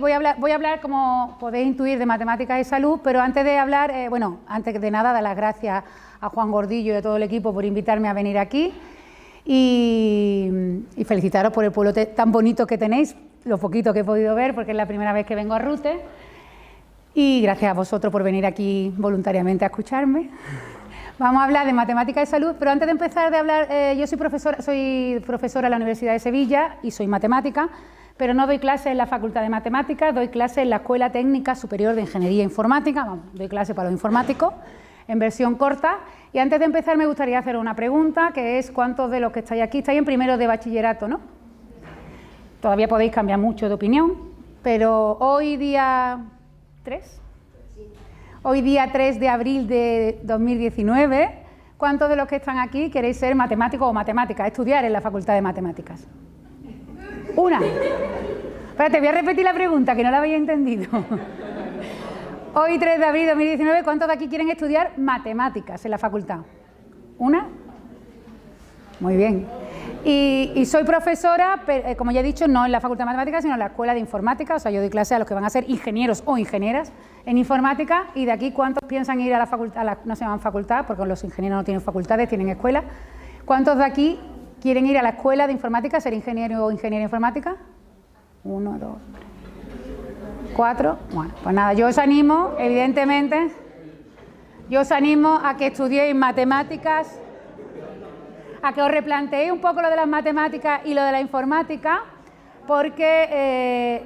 voy a hablar, como podéis intuir, de matemáticas y salud, pero antes de hablar, antes de nada, dar las gracias a Juan Gordillo y a todo el equipo por invitarme a venir aquí y felicitaros por el pueblo tan bonito que tenéis, lo poquito que he podido ver, porque es la primera vez que vengo a Rute, y gracias a vosotros por venir aquí voluntariamente a escucharme. Vamos a hablar de matemáticas y salud, pero antes de empezar de hablar, yo soy profesora en la Universidad de Sevilla y soy matemática, pero no doy clases en la Facultad de Matemáticas, doy clases en la Escuela Técnica Superior de Ingeniería Informática, doy clases para los informáticos, en versión corta. Y antes de empezar me gustaría hacer una pregunta, que es ¿cuántos de los que estáis aquí estáis en primero de bachillerato, no? Todavía podéis cambiar mucho de opinión, pero hoy día 3, hoy día 3 de abril de 2019, ¿cuántos de los que están aquí queréis ser matemáticos o matemáticas, estudiar en la Facultad de Matemáticas? Una. Espérate, voy a repetir la pregunta, que no la había entendido. Hoy, 3 de abril de 2019, ¿cuántos de aquí quieren estudiar matemáticas en la facultad? ¿Una? Muy bien. Y soy profesora, como ya he dicho, no en la Facultad de Matemáticas, sino en la Escuela de Informática. O sea, yo doy clase a los que van a ser ingenieros o ingenieras en informática. Y de aquí, ¿cuántos piensan ir a la facultad? No se llaman facultad, porque los ingenieros no tienen facultades, tienen escuela. ¿Cuántos de aquí quieren ir a la Escuela de Informática, ser ingeniero o ingeniera informática? 1, 2, 4. Bueno, pues nada, yo os animo, evidentemente, a que estudiéis matemáticas, a que os replanteéis un poco lo de las matemáticas y lo de la informática, porque,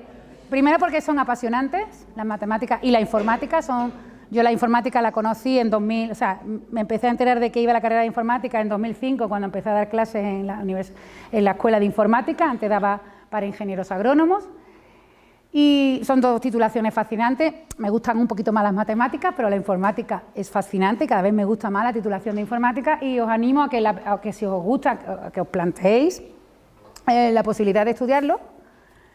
primero porque son apasionantes, las matemáticas y la informática son... Yo la informática la conocí en 2000, o sea, me empecé a enterar de que iba a la carrera de informática en 2005, cuando empecé a dar clases en la Escuela de Informática, antes daba para ingenieros agrónomos, y son dos titulaciones fascinantes. Me gustan un poquito más las matemáticas, pero la informática es fascinante, cada vez me gusta más la titulación de informática, y os animo a que si os gusta, a que os planteéis la posibilidad de estudiarlo,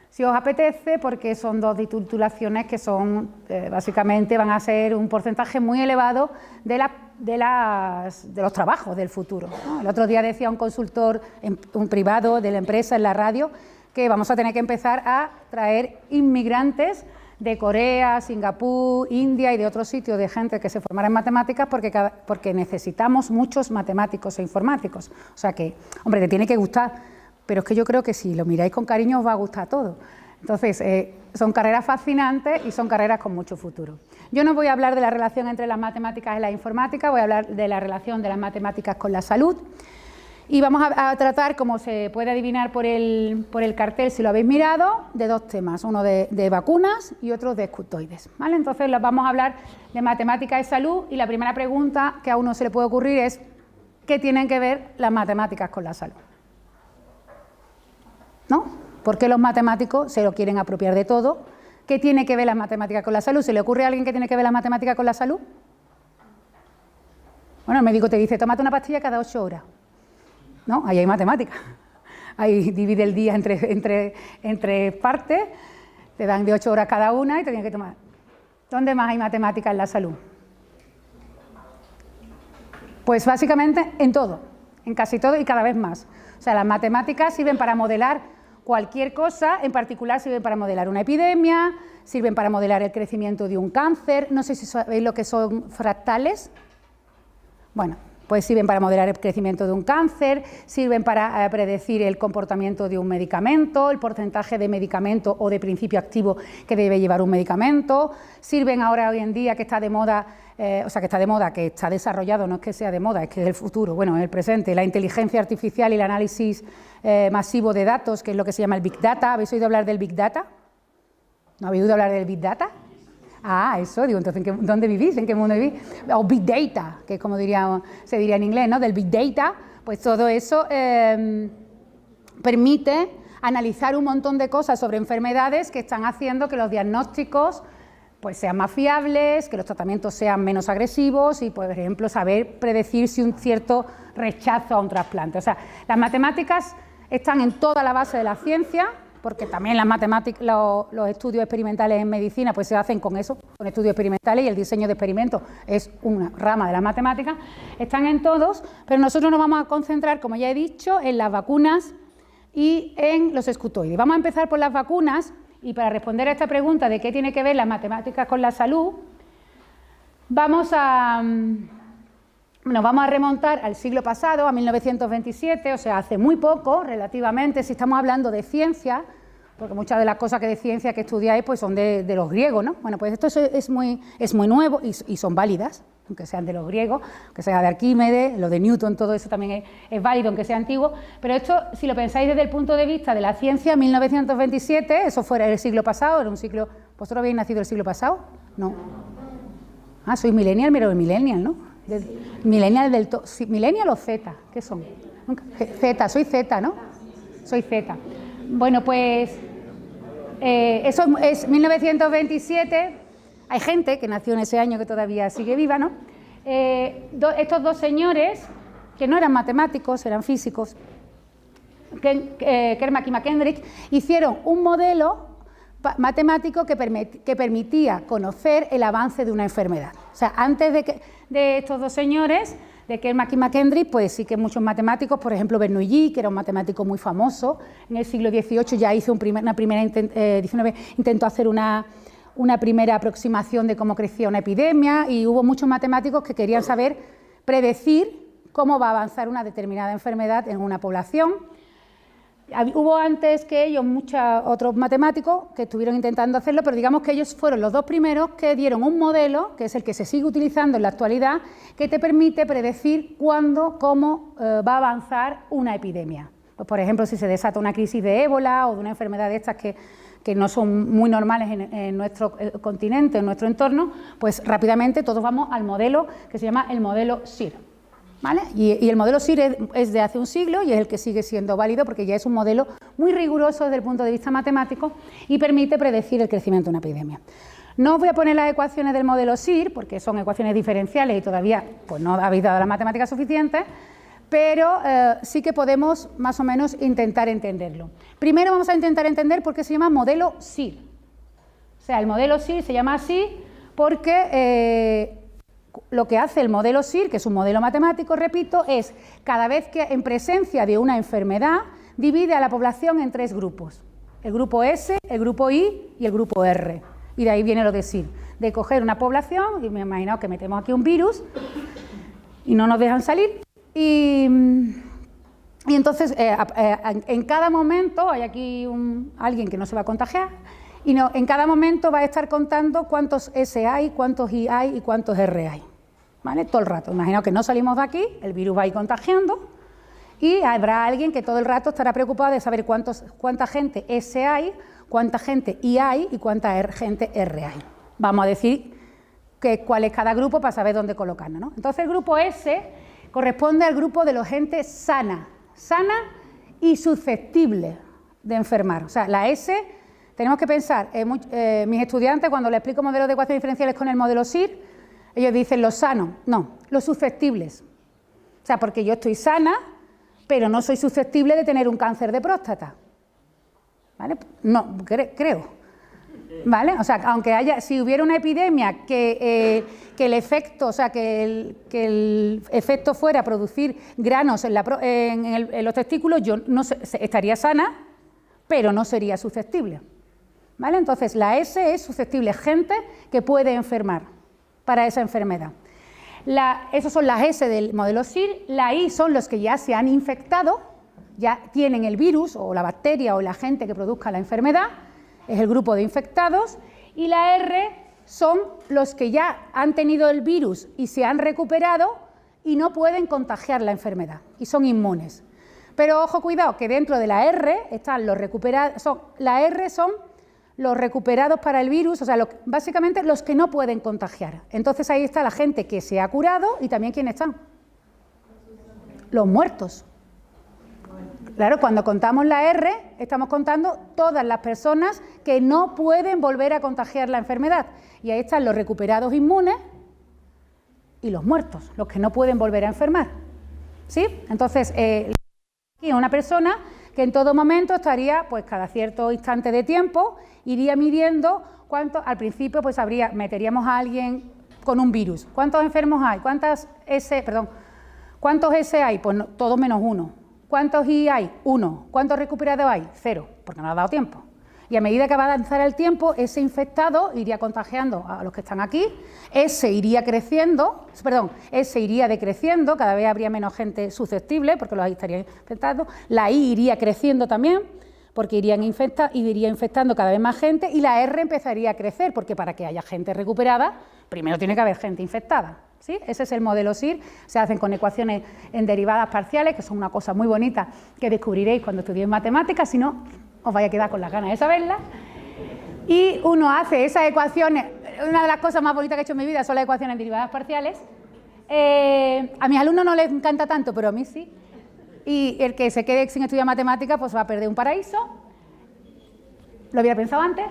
si os apetece, porque son dos titulaciones que son, básicamente, van a ser un porcentaje muy elevado de los trabajos del futuro, ¿no? El otro día decía un consultor, un privado de la empresa en la radio, que vamos a tener que empezar a traer inmigrantes de Corea, Singapur, India y de otros sitios de gente que se formara en matemáticas, porque necesitamos muchos matemáticos e informáticos. O sea que, hombre, te tiene que gustar, pero es que yo creo que si lo miráis con cariño os va a gustar todo. Entonces, son carreras fascinantes y son carreras con mucho futuro. Yo no voy a hablar de la relación entre las matemáticas y la informática, voy a hablar de la relación de las matemáticas con la salud. Y vamos a tratar, como se puede adivinar por el cartel, si lo habéis mirado, de dos temas, uno de vacunas y otro de escutoides, ¿vale? Entonces vamos a hablar de matemáticas y salud, y la primera pregunta que a uno se le puede ocurrir es ¿qué tienen que ver las matemáticas con la salud? ¿No? ¿Por qué los matemáticos se lo quieren apropiar de todo? ¿Qué tiene que ver las matemáticas con la salud? ¿Se le ocurre a alguien que tiene que ver las matemáticas con la salud? Bueno, el médico te dice, tómate una pastilla cada 8 horas. ¿No? Ahí hay matemáticas. Ahí divide el día entre partes, te dan de 8 horas cada una y te tienes que tomar. ¿Dónde más hay matemáticas en la salud? Pues básicamente en todo, en casi todo y cada vez más. O sea, las matemáticas sirven para modelar cualquier cosa, en particular sirven para modelar una epidemia, sirven para modelar el crecimiento de un cáncer. No sé si sabéis lo que son fractales. Bueno, pues sirven para modelar el crecimiento de un cáncer, sirven para predecir el comportamiento de un medicamento, el porcentaje de medicamento o de principio activo que debe llevar un medicamento, sirven ahora hoy en día que está de moda, que está desarrollado, no es que sea de moda, es que es el futuro, bueno, es el presente, la inteligencia artificial y el análisis masivo de datos, que es lo que se llama el Big Data. ¿Habéis oído hablar del Big Data? ¿No habéis oído hablar del Big Data? Ah, eso, digo, entonces, ¿dónde vivís? ¿En qué mundo vivís? O Big Data, que es como se diría en inglés, ¿no? Del Big Data, pues todo eso permite analizar un montón de cosas sobre enfermedades que están haciendo que los diagnósticos pues sean más fiables, que los tratamientos sean menos agresivos y, por ejemplo, saber predecir si un cierto rechazo a un trasplante. O sea, las matemáticas están en toda la base de la ciencia, porque también las matemáticas, los estudios experimentales en medicina pues se hacen con eso, con estudios experimentales, y el diseño de experimentos es una rama de la matemática. Están en todos, pero nosotros nos vamos a concentrar, como ya he dicho, en las vacunas y en los escutoides. Vamos a empezar por las vacunas Y para responder a esta pregunta de qué tiene que ver las matemáticas con la salud, nos vamos a remontar al siglo pasado, a 1927, o sea, hace muy poco, relativamente, si estamos hablando de ciencia, porque muchas de las cosas que de ciencia que estudiáis pues son de los griegos, ¿no? Bueno, pues esto es muy nuevo y son válidas, aunque sean de los griegos, aunque sea de Arquímedes, lo de Newton, todo eso también es válido, aunque sea antiguo, pero esto, si lo pensáis desde el punto de vista de la ciencia, 1927, eso fuera el siglo pasado, era un siglo... ¿Vosotros habéis nacido el siglo pasado? No. Ah, sois millennial, pero millennial, ¿no? Millennial del todo... ¿Millennial o Z? ¿Qué son? Z, soy Z, ¿no? Soy Z. Bueno, pues eso es 1927, hay gente que nació en ese año que todavía sigue viva, ¿no? Estos dos señores, que no eran matemáticos, eran físicos, Kermack y McKendrick, hicieron un modelo matemático que permitía conocer el avance de una enfermedad. O sea, antes de estos dos señores, de Kermack y McKendrick, pues sí que muchos matemáticos, por ejemplo Bernoulli, que era un matemático muy famoso, en el siglo XVIII ya hizo intentó hacer una primera aproximación de cómo crecía una epidemia, y hubo muchos matemáticos que querían saber predecir cómo va a avanzar una determinada enfermedad en una población. Hubo antes que ellos muchos otros matemáticos que estuvieron intentando hacerlo, pero digamos que ellos fueron los dos primeros que dieron un modelo, que es el que se sigue utilizando en la actualidad, que te permite predecir cuándo, cómo va a avanzar una epidemia. Pues, por ejemplo, si se desata una crisis de ébola o de una enfermedad de estas que no son muy normales en nuestro continente, en nuestro entorno, pues rápidamente todos vamos al modelo que se llama el modelo SIR. ¿Vale? Y el modelo SIR es de hace un siglo y es el que sigue siendo válido porque ya es un modelo muy riguroso desde el punto de vista matemático y permite predecir el crecimiento de una epidemia. No os voy a poner las ecuaciones del modelo SIR porque son ecuaciones diferenciales y todavía pues, no habéis dado la matemática suficiente, pero sí que podemos más o menos intentar entenderlo. Primero vamos a intentar entender por qué se llama modelo SIR. O sea, el modelo SIR se llama así porque... lo que hace el modelo SIR, que es un modelo matemático, repito, es cada vez que en presencia de una enfermedad divide a la población en tres grupos. El grupo S, el grupo I y el grupo R. Y de ahí viene lo de SIR, de coger una población, y me imagino que metemos aquí un virus y no nos dejan salir, y entonces en cada momento, hay aquí alguien que no se va a contagiar, y en cada momento va a estar contando cuántos S hay, cuántos I hay y cuántos R hay, ¿vale? Todo el rato. Imaginaos que no salimos de aquí, el virus va a ir contagiando y habrá alguien que todo el rato estará preocupado de saber cuánta gente S hay, cuánta gente I hay y cuánta gente R hay. Vamos a decir cuál es cada grupo para saber dónde colocarnos, ¿no? Entonces el grupo S corresponde al grupo de la gente sana y susceptible de enfermar. O sea, la S... Tenemos que pensar, mis estudiantes cuando les explico modelos de ecuaciones diferenciales con el modelo SIR, ellos dicen los sanos, no, los susceptibles. O sea, porque yo estoy sana, pero no soy susceptible de tener un cáncer de próstata. ¿Vale? No, creo. ¿Vale? O sea, si hubiera una epidemia que el efecto, o sea, que el efecto fuera producir granos en los testículos, yo no estaría sana, pero no sería susceptible. ¿Vale? Entonces, la S es susceptible, gente que puede enfermar para esa enfermedad. Esas son las S del modelo SIR, la I son los que ya se han infectado, ya tienen el virus o la bacteria o el agente que produzca la enfermedad, es el grupo de infectados, y la R son los que ya han tenido el virus y se han recuperado y no pueden contagiar la enfermedad y son inmunes. Pero ojo, cuidado, que dentro de la R están los recuperados, la R son los recuperados para el virus, o sea, básicamente los que no pueden contagiar. Entonces ahí está la gente que se ha curado y también ¿quiénes están? Los muertos. Claro, cuando contamos la R, estamos contando todas las personas que no pueden volver a contagiar la enfermedad. Y ahí están los recuperados inmunes y los muertos, los que no pueden volver a enfermar. ¿Sí? Entonces, aquí una persona que en todo momento estaría, pues cada cierto instante de tiempo, iría midiendo al principio pues meteríamos a alguien con un virus. ¿Cuántos enfermos hay? ¿Cuántos S hay? Pues no, todos menos uno. ¿Cuántos I hay? 1. ¿Cuántos recuperados hay? 0, porque no ha dado tiempo. y a medida que va a avanzar el tiempo, ese infectado iría contagiando a los que están aquí, ese iría decreciendo, cada vez habría menos gente susceptible, porque los estaría infectando, la I iría creciendo también, porque iría infectando cada vez más gente, y la R empezaría a crecer, porque para que haya gente recuperada, primero tiene que haber gente infectada. ¿Sí? Ese es el modelo SIR, se hacen con ecuaciones en derivadas parciales, que son una cosa muy bonita que descubriréis cuando estudiéis matemáticas, si no, os vais a quedar con las ganas de saberlas. Y uno hace esas ecuaciones, una de las cosas más bonitas que he hecho en mi vida son las ecuaciones en derivadas parciales. A mis alumnos no les encanta tanto, pero a mí sí. Y el que se quede sin estudiar matemáticas, pues va a perder un paraíso. Lo hubiera pensado antes.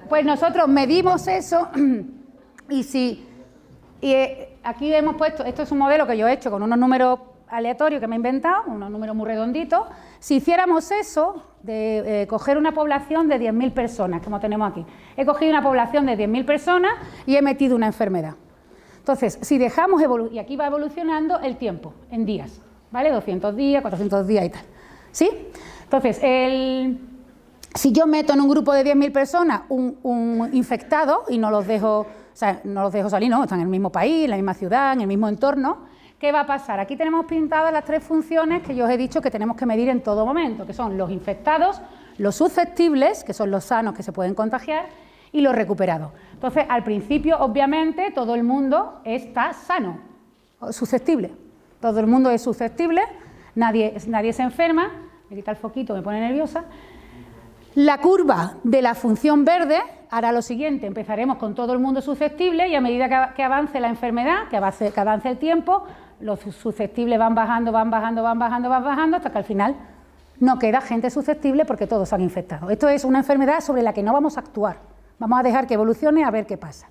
Pues nosotros medimos eso y si... Y aquí hemos puesto, esto es un modelo que yo he hecho con unos números aleatorios que me he inventado, unos números muy redonditos. Si hiciéramos eso, de coger una población de 10.000 personas, como tenemos aquí, he cogido una población de 10.000 personas y he metido una enfermedad. Entonces, si dejamos, y aquí va evolucionando el tiempo, en días, ¿vale? 200 días, 400 días y tal, ¿sí? Entonces, si yo meto en un grupo de 10.000 personas un infectado y no los dejo... O sea, no los dejo salir, no, están en el mismo país, en la misma ciudad, en el mismo entorno. ¿Qué va a pasar? Aquí tenemos pintadas las 3 funciones que yo os he dicho que tenemos que medir en todo momento, que son los infectados, los susceptibles, que son los sanos que se pueden contagiar, y los recuperados. Entonces, al principio, obviamente, todo el mundo está sano, susceptible. Todo el mundo es susceptible, nadie se enferma. Me quita el foquito, me pone nerviosa. La curva de la función verde hará lo siguiente, empezaremos con todo el mundo susceptible y a medida que avance la enfermedad, que avance el tiempo, los susceptibles van bajando hasta que al final no queda gente susceptible porque todos se han infectado. Esto es una enfermedad sobre la que no vamos a actuar, vamos a dejar que evolucione a ver qué pasa,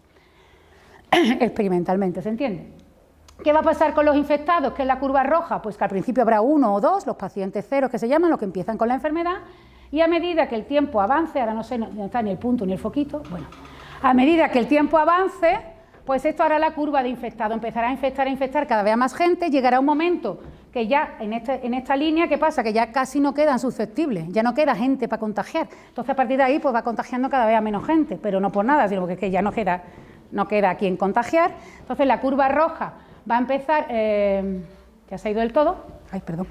experimentalmente, ¿se entiende? ¿Qué va a pasar con los infectados? ¿Qué es la curva roja? Pues que al principio habrá 1 o 2, los pacientes ceros que se llaman, los que empiezan con la enfermedad. Y a medida que el tiempo avance, ahora no sé, no está ni el punto ni el foquito, bueno, a medida que el tiempo avance, pues esto hará la curva de infectado, empezará a infectar cada vez a más gente, llegará un momento que ya en esta línea, ¿qué pasa? Que ya casi no quedan susceptibles, ya no queda gente para contagiar, entonces a partir de ahí pues va contagiando cada vez a menos gente, pero no por nada, sino porque es que ya no queda a quien contagiar, entonces la curva roja va a empezar, ya se ha ido del todo, ay, perdón,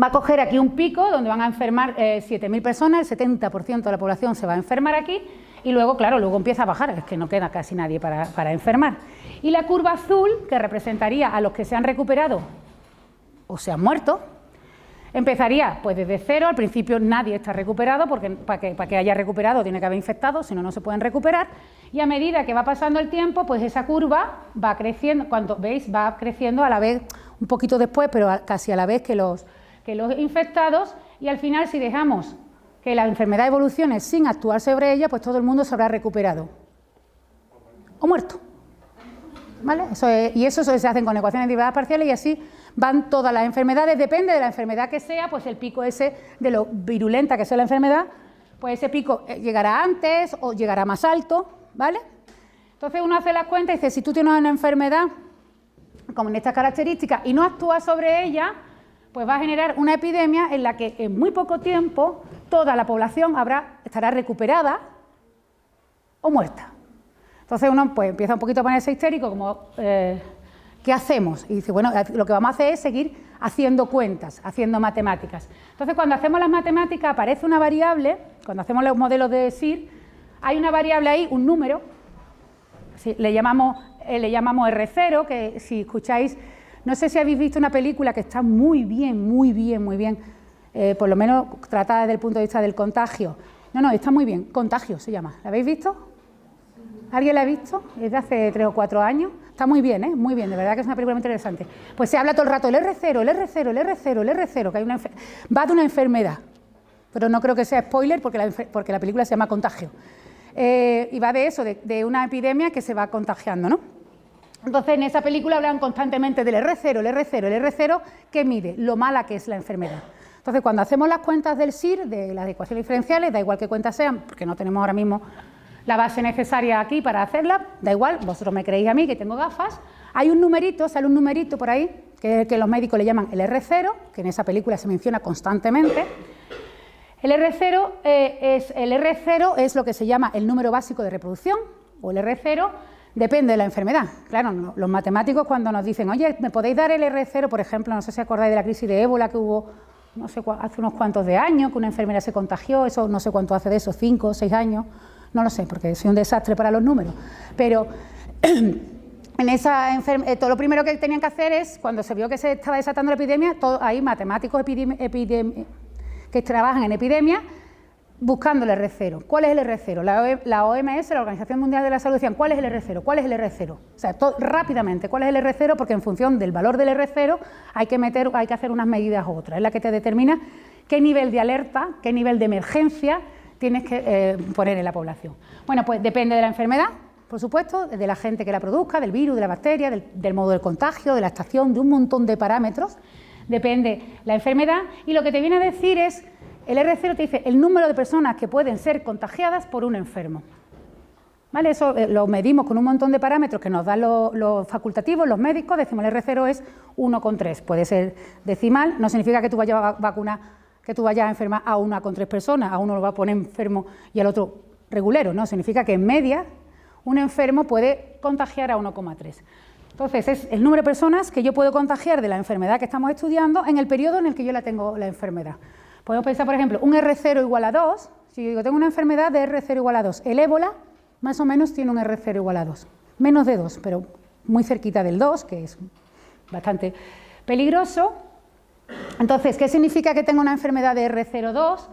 va a coger aquí un pico donde van a enfermar 7.000 personas, el 70% de la población se va a enfermar aquí y luego, claro, luego empieza a bajar, es que no queda casi nadie para enfermar. Y la curva azul, que representaría a los que se han recuperado o se han muerto, empezaría pues desde cero, al principio nadie está recuperado, porque para que haya recuperado tiene que haber infectado, si no, no se pueden recuperar, y a medida que va pasando el tiempo, pues esa curva va creciendo, cuando veis, va creciendo a la vez, un poquito después, pero casi a la vez que los infectados, y al final si dejamos que la enfermedad evolucione sin actuar sobre ella, pues todo el mundo se habrá recuperado o muerto, ¿vale? Eso se hacen con ecuaciones derivadas parciales y así van todas las enfermedades, depende de la enfermedad que sea, pues el pico ese de lo virulenta que sea la enfermedad, pues ese pico llegará antes o llegará más alto, ¿vale? Entonces uno hace las cuentas y dice, si tú tienes una enfermedad con estas características y no actúas sobre ella, pues va a generar una epidemia en la que en muy poco tiempo toda la población estará recuperada o muerta. Entonces uno pues empieza un poquito a ponerse histérico, como ¿qué hacemos? Y dice, bueno, lo que vamos a hacer es seguir haciendo cuentas, haciendo matemáticas. Entonces cuando hacemos las matemáticas aparece una variable, cuando hacemos los modelos de SIR, hay una variable ahí, un número, le llamamos R0, que si escucháis... No sé si habéis visto una película que está muy bien, por lo menos tratada desde el punto de vista del contagio. No, está muy bien, Contagio se llama. ¿La habéis visto? ¿Alguien la ha visto? Es de hace 3 o 4 años. Está muy bien, muy bien, de verdad que es una película muy interesante. Pues se habla todo el rato, el R0, que va de una enfermedad. Pero no creo que sea spoiler porque la película se llama Contagio. Y va de eso, de una epidemia que se va contagiando, ¿no? Entonces, en esa película hablan constantemente del R0, que mide lo mala que es la enfermedad. Entonces, cuando hacemos las cuentas del SIR, de las ecuaciones diferenciales, da igual qué cuentas sean, porque no tenemos ahora mismo la base necesaria aquí para hacerla, da igual, vosotros me creéis a mí que tengo gafas, hay un numerito, sale un numerito por ahí, que los médicos le llaman el R0, que en esa película se menciona constantemente. El R0 es lo que se llama el número básico de reproducción, o el R0 depende de la enfermedad. Claro, los matemáticos cuando nos dicen, oye, ¿me podéis dar el R0? Por ejemplo, no sé si acordáis de la crisis de ébola que hubo, no sé, hace unos cuantos de años, que una enfermera se contagió, eso no sé cuánto hace de eso, 5 o 6 años, no lo sé, porque soy un desastre para los números, pero en esa todo lo primero que tenían que hacer es, cuando se vio que se estaba desatando la epidemia, hay matemáticos que trabajan en epidemia, buscando el R0. ¿Cuál es el R0? La OMS, la Organización Mundial de la Salud, decían, ¿cuál es el R0? ¿Cuál es el R0? O sea, rápidamente, ¿cuál es el R0? Porque en función del valor del R0 hay que hacer unas medidas u otras. Es la que te determina qué nivel de alerta, qué nivel de emergencia tienes que poner en la población. Bueno, pues depende de la enfermedad, por supuesto, de la gente que la produzca, del virus, de la bacteria, del modo del contagio, de la estación, de un montón de parámetros. Depende la enfermedad y lo que te viene a decir es, el R0 te dice el número de personas que pueden ser contagiadas por un enfermo. ¿Vale? Eso lo medimos con un montón de parámetros que nos dan los facultativos, los médicos, decimos el R0 es 1,3. Puede ser decimal, no significa que tú vayas a vacunar, que tú vayas a enfermar a 1,3 personas, a uno lo va a poner enfermo y al otro regulero, no, significa que en media un enfermo puede contagiar a 1,3. Entonces, es el número de personas que yo puedo contagiar de la enfermedad que estamos estudiando en el periodo en el que yo la tengo la enfermedad. Podemos pensar, por ejemplo, un R0 igual a 2, si yo digo, tengo una enfermedad de R0 igual a 2, el ébola más o menos tiene un R0 igual a 2, menos de 2, pero muy cerquita del 2, que es bastante peligroso. Entonces, ¿qué significa que tengo una enfermedad de R02?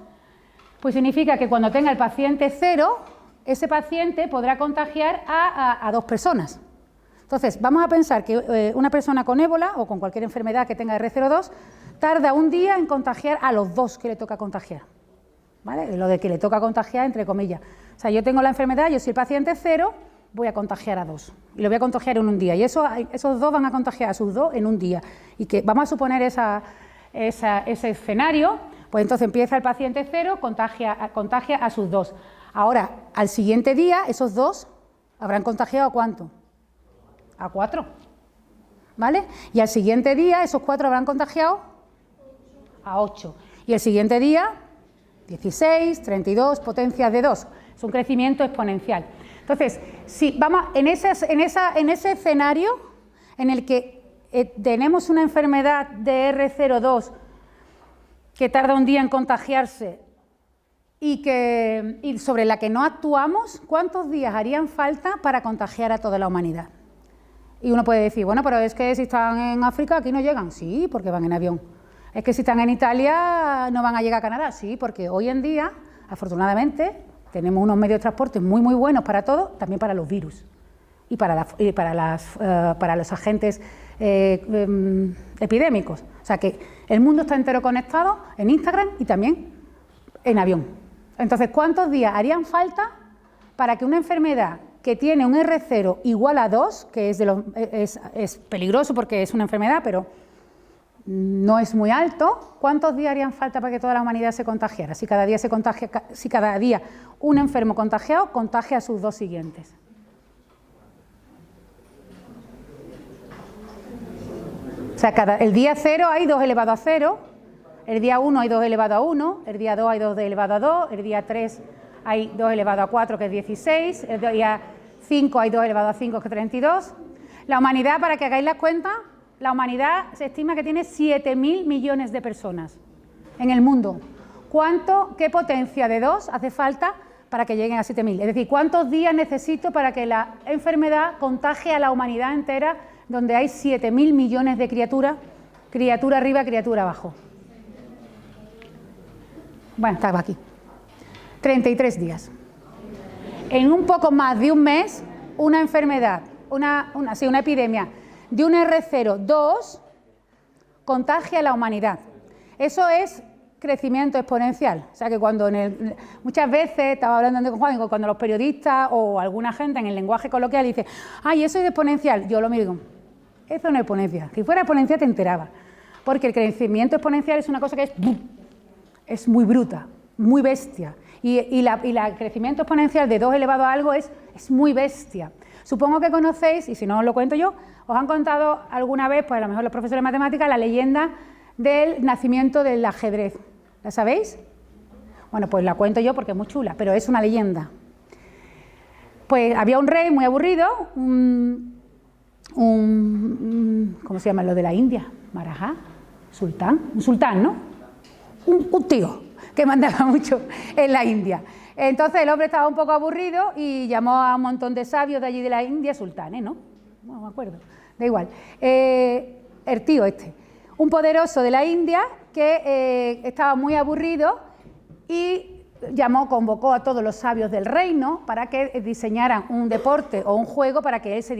Pues significa que cuando tenga el paciente 0, ese paciente podrá contagiar a 2 personas. Entonces, vamos a pensar que una persona con ébola o con cualquier enfermedad que tenga R02 tarda un día en contagiar a los 2 que le toca contagiar. ¿Vale? Lo de que le toca contagiar, entre comillas. O sea, yo tengo la enfermedad, yo soy el paciente 0, voy a contagiar a 2. Y lo voy a contagiar en un día. Y esos 2 van a contagiar a sus 2 en un día. Y que vamos a suponer ese escenario, pues entonces empieza el paciente 0, contagia a sus 2. Ahora, al siguiente día, esos 2 habrán contagiado ¿a cuánto? A 4. ¿Vale? Y al siguiente día, esos 4 habrán contagiado a 8. Y el siguiente día, 16, 32, potencias de 2. Es un crecimiento exponencial. Entonces, si vamos en ese escenario en el que tenemos una enfermedad de R02 que tarda un día en contagiarse y sobre la que no actuamos, ¿cuántos días harían falta para contagiar a toda la humanidad? Y uno puede decir, bueno, pero es que si están en África aquí no llegan. Sí, porque van en avión. Es que si están en Italia no van a llegar a Canadá. Sí, porque hoy en día, afortunadamente, tenemos unos medios de transporte muy, muy buenos para todo, también para los virus y para los agentes epidémicos. O sea que el mundo está entero conectado en Instagram y también en avión. Entonces, ¿cuántos días harían falta para que una enfermedad que tiene un R0 igual a 2, que es peligroso porque es una enfermedad, pero no es muy alto, ¿cuántos días harían falta para que toda la humanidad se contagiara? Si cada día un enfermo contagiado contagia a sus 2 siguientes. O sea, el día 0 hay 2 elevado a 0, el día 1 hay 2 elevado a 1, el día 2 hay 2 elevado a 2, el día 3 hay 2 elevado a 4, que es 16, el día 5 hay 2 elevado a 5, que es 32. La humanidad, para que hagáis la cuenta, la humanidad se estima que tiene 7.000 millones de personas en el mundo. ¿Qué potencia de 2 hace falta para que lleguen a 7.000? Es decir, ¿cuántos días necesito para que la enfermedad contagie a la humanidad entera, donde hay 7.000 millones de criaturas, criatura arriba, criatura abajo? Bueno, estaba aquí. 33 días. En un poco más de un mes, una enfermedad, una epidemia de un R02 contagia a la humanidad. Eso es crecimiento exponencial. O sea que cuando muchas veces, estaba hablando con Juan, cuando los periodistas o alguna gente en el lenguaje coloquial dice, ¡ay, eso es exponencial! Yo lo miro, eso no es exponencial. Si fuera exponencial te enteraba. Porque el crecimiento exponencial es una cosa que es muy bruta, muy bestia. Y el crecimiento exponencial de 2 elevado a algo es muy bestia. Supongo que conocéis, y si no os lo cuento yo, os han contado alguna vez, pues a lo mejor los profesores de matemáticas, la leyenda del nacimiento del ajedrez. ¿La sabéis? Bueno, pues la cuento yo porque es muy chula, pero es una leyenda. Pues había un rey muy aburrido, ¿cómo se llama lo de la India? Marajá, un sultán, ¿no? Un tío que mandaba mucho en la India. Entonces el hombre estaba un poco aburrido y llamó a un montón de sabios de allí de la India, sultanes, ¿no? No me acuerdo, da igual. El tío este, un poderoso de la India que estaba muy aburrido y convocó a todos los sabios del reino para que diseñaran un deporte o un juego para que él se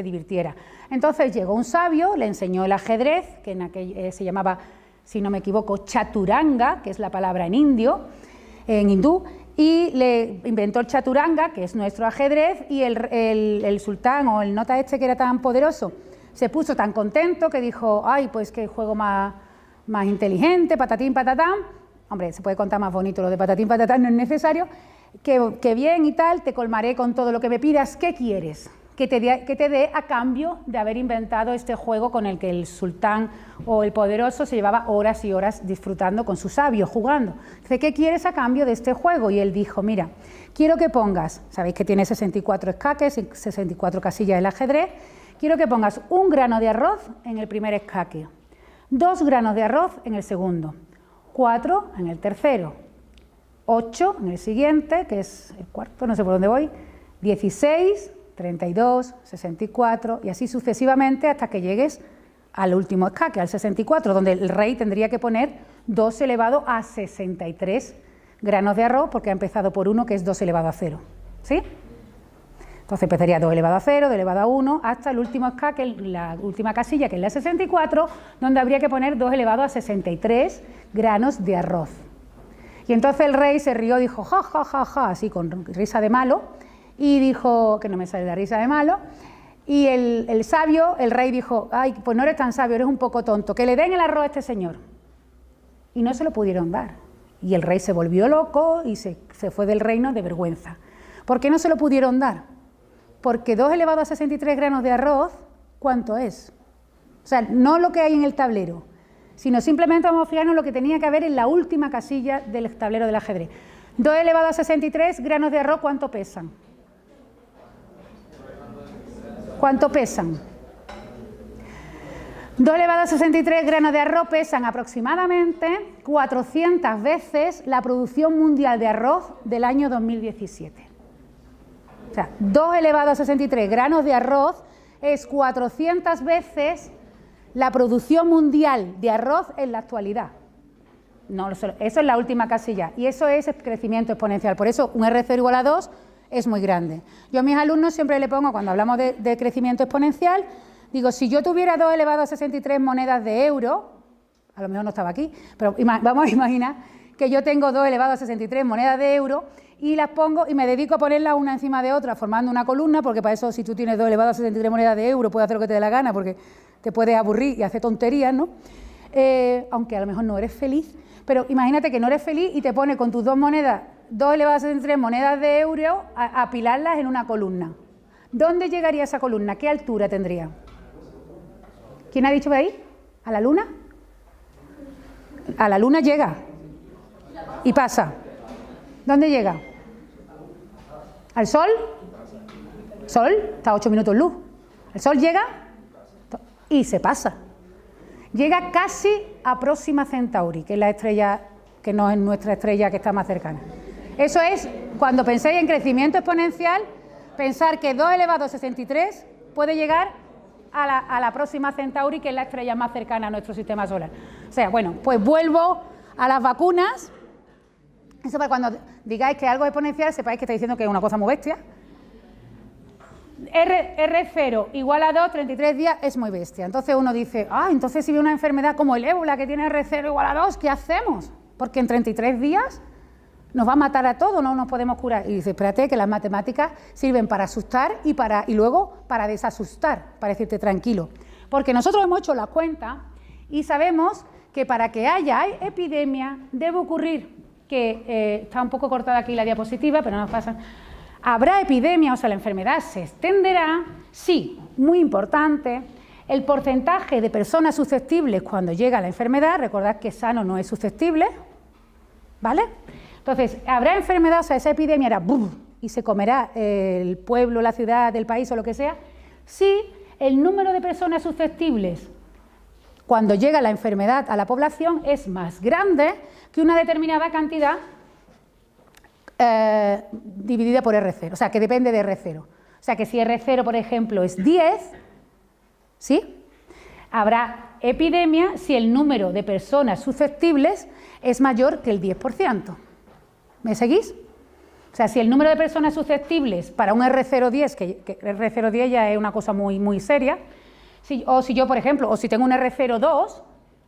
divirtiera. Entonces llegó un sabio, le enseñó el ajedrez, que se llamaba, si no me equivoco, chaturanga, que es la palabra en hindú, y le inventó el chaturanga, que es nuestro ajedrez, y el sultán o el nota este que era tan poderoso se puso tan contento que dijo, ay, pues qué juego más inteligente, patatín, patatán. Hombre, se puede contar más bonito lo de patatín, patatán, no es necesario, que bien y tal, te colmaré con todo lo que me pidas, ¿qué quieres? Que te dé a cambio de haber inventado este juego con el que el sultán o el poderoso se llevaba horas y horas disfrutando con sus sabios, jugando. Dice, ¿qué quieres a cambio de este juego? Y él dijo, mira, quiero que pongas, sabéis que tiene 64 escaques y 64 casillas el ajedrez, quiero que pongas 1 grano de arroz en el primer escaque, 2 granos de arroz en el segundo, 4 en el tercero, 8 en el siguiente, que es el cuarto, no sé por dónde voy, 16, 32, 64 y así sucesivamente hasta que llegues al último escaque, al 64, donde el rey tendría que poner 2 elevado a 63 granos de arroz, porque ha empezado por 1, que es 2 elevado a 0, ¿sí? Entonces empezaría 2 elevado a 0, 2 elevado a 1, hasta el último escaque, la última casilla, que es la 64, donde habría que poner 2 elevado a 63 granos de arroz. Y entonces el rey se rió, dijo, ja, ja, ja, ja, así con risa de malo, y dijo, que no me sale la risa de malo, y el sabio, el rey dijo, ay, pues no eres tan sabio, eres un poco tonto, que le den el arroz a este señor. Y no se lo pudieron dar. Y el rey se volvió loco y se fue del reino de vergüenza. ¿Por qué no se lo pudieron dar? Porque 2 elevado a 63 granos de arroz, ¿cuánto es? O sea, no lo que hay en el tablero, sino simplemente vamos a fijarnos en lo que tenía que haber en la última casilla del tablero del ajedrez. 2 elevado a 63 granos de arroz, ¿cuánto pesan? ¿Cuánto pesan? 2 elevado a 63 granos de arroz pesan aproximadamente 400 veces la producción mundial de arroz del año 2017. O sea, 2 elevado a 63 granos de arroz es 400 veces la producción mundial de arroz en la actualidad. No, eso es la última casilla y eso es el crecimiento exponencial. Por eso un R0 igual a 2 es muy grande. Yo a mis alumnos siempre le pongo, cuando hablamos de crecimiento exponencial, digo, si yo tuviera 2 elevado a 63 monedas de euro, a lo mejor no estaba aquí, pero vamos a imaginar que yo tengo 2 elevado a 63 monedas de euro y las pongo y me dedico a ponerlas una encima de otra formando una columna, porque para eso si tú tienes 2 elevado a 63 monedas de euro puedes hacer lo que te dé la gana porque te puedes aburrir y hacer tonterías, ¿no? Aunque a lo mejor no eres feliz, pero imagínate que no eres feliz y te pones con tus 2 monedas, 2 elevado a 63 monedas de euro a apilarlas en una columna. ¿Dónde llegaría esa columna? ¿Qué altura tendría? ¿Quién ha dicho de ahí? ¿A la luna? A la luna llega y pasa. ¿Dónde llega? ¿Al sol? ¿El sol? Está a 8 minutos luz. El sol llega y se pasa. Llega casi a Próxima Centauri, que es la estrella que no es nuestra estrella, que está más cercana. Eso es, cuando penséis en crecimiento exponencial, pensar que 2 elevado a 63 puede llegar a la Próxima Centauri, que es la estrella más cercana a nuestro sistema solar. O sea, bueno, pues vuelvo a las vacunas. Eso para cuando digáis que algo es exponencial, sepáis que está diciendo que es una cosa muy bestia. R0 igual a 2, 33 días es muy bestia. Entonces uno dice, entonces si viene una enfermedad como el ébola que tiene R0 igual a 2, ¿qué hacemos? Porque en 33 días nos va a matar a todos, no nos podemos curar. Y dice, espérate, que las matemáticas sirven para asustar y luego para desasustar, para decirte tranquilo. Porque nosotros hemos hecho la cuenta y sabemos que para que haya epidemia debe ocurrir, que está un poco cortada aquí la diapositiva, pero no nos pasa. Habrá epidemia, o sea, la enfermedad se extenderá, sí, muy importante, el porcentaje de personas susceptibles cuando llega la enfermedad, recordad que sano no es susceptible, ¿vale? Entonces, habrá enfermedad, o sea, esa epidemia era ¡bum!, y se comerá el pueblo, la ciudad, el país o lo que sea, si el número de personas susceptibles cuando llega la enfermedad a la población es más grande que una determinada cantidad dividida por R0, o sea, que depende de R0. O sea, que si R0, por ejemplo, es 10, ¿sí?, habrá epidemia si el número de personas susceptibles es mayor que el 10%. ¿Me seguís? O sea, si el número de personas susceptibles para un R010, que R010 ya es una cosa muy, muy seria, o si yo, por ejemplo, o si tengo un R02,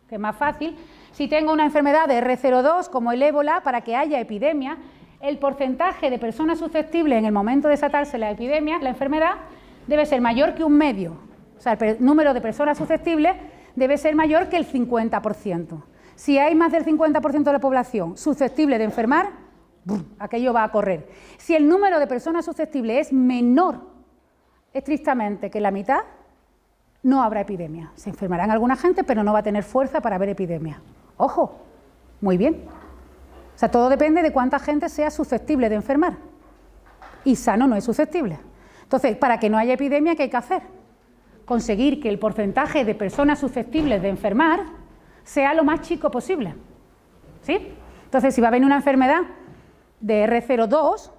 que es más fácil, si tengo una enfermedad de R02 como el ébola, para que haya epidemia, el porcentaje de personas susceptibles en el momento de desatarse la epidemia, la enfermedad, debe ser mayor que un medio. O sea, el número de personas susceptibles debe ser mayor que el 50%. Si hay más del 50% de la población susceptible de enfermar, ¡bum!, aquello va a correr. Si el número de personas susceptibles es menor estrictamente que la mitad, no habrá epidemia. Se enfermarán alguna gente, pero no va a tener fuerza para haber epidemia. ¡Ojo! Muy bien. O sea, todo depende de cuánta gente sea susceptible de enfermar. Y sano no es susceptible. Entonces, para que no haya epidemia, ¿qué hay que hacer? Conseguir que el porcentaje de personas susceptibles de enfermar sea lo más chico posible. ¿Sí? Entonces, si va a venir una enfermedad de R02,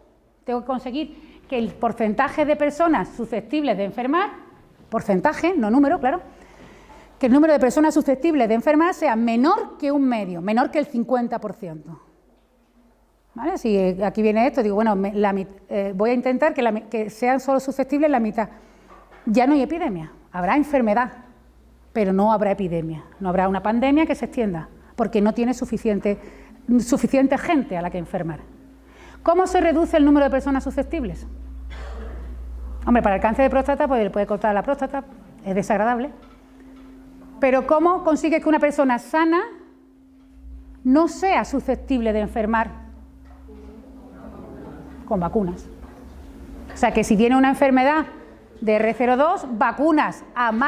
tengo que conseguir que el porcentaje de personas susceptibles de enfermar, porcentaje, no número, claro, que el número de personas susceptibles de enfermar sea menor que un medio, menor que el 50%. ¿Vale? Si aquí viene esto, digo, bueno, voy a intentar que sean solo susceptibles la mitad. Ya no hay epidemia, habrá enfermedad, pero no habrá epidemia, no habrá una pandemia que se extienda, porque no tiene suficiente gente a la que enfermar. ¿Cómo se reduce el número de personas susceptibles? Hombre, para el cáncer de próstata, pues le puede cortar la próstata, es desagradable. Pero ¿cómo consigues que una persona sana no sea susceptible de enfermar? Con vacunas. O sea, que si tiene una enfermedad de R02, vacunas al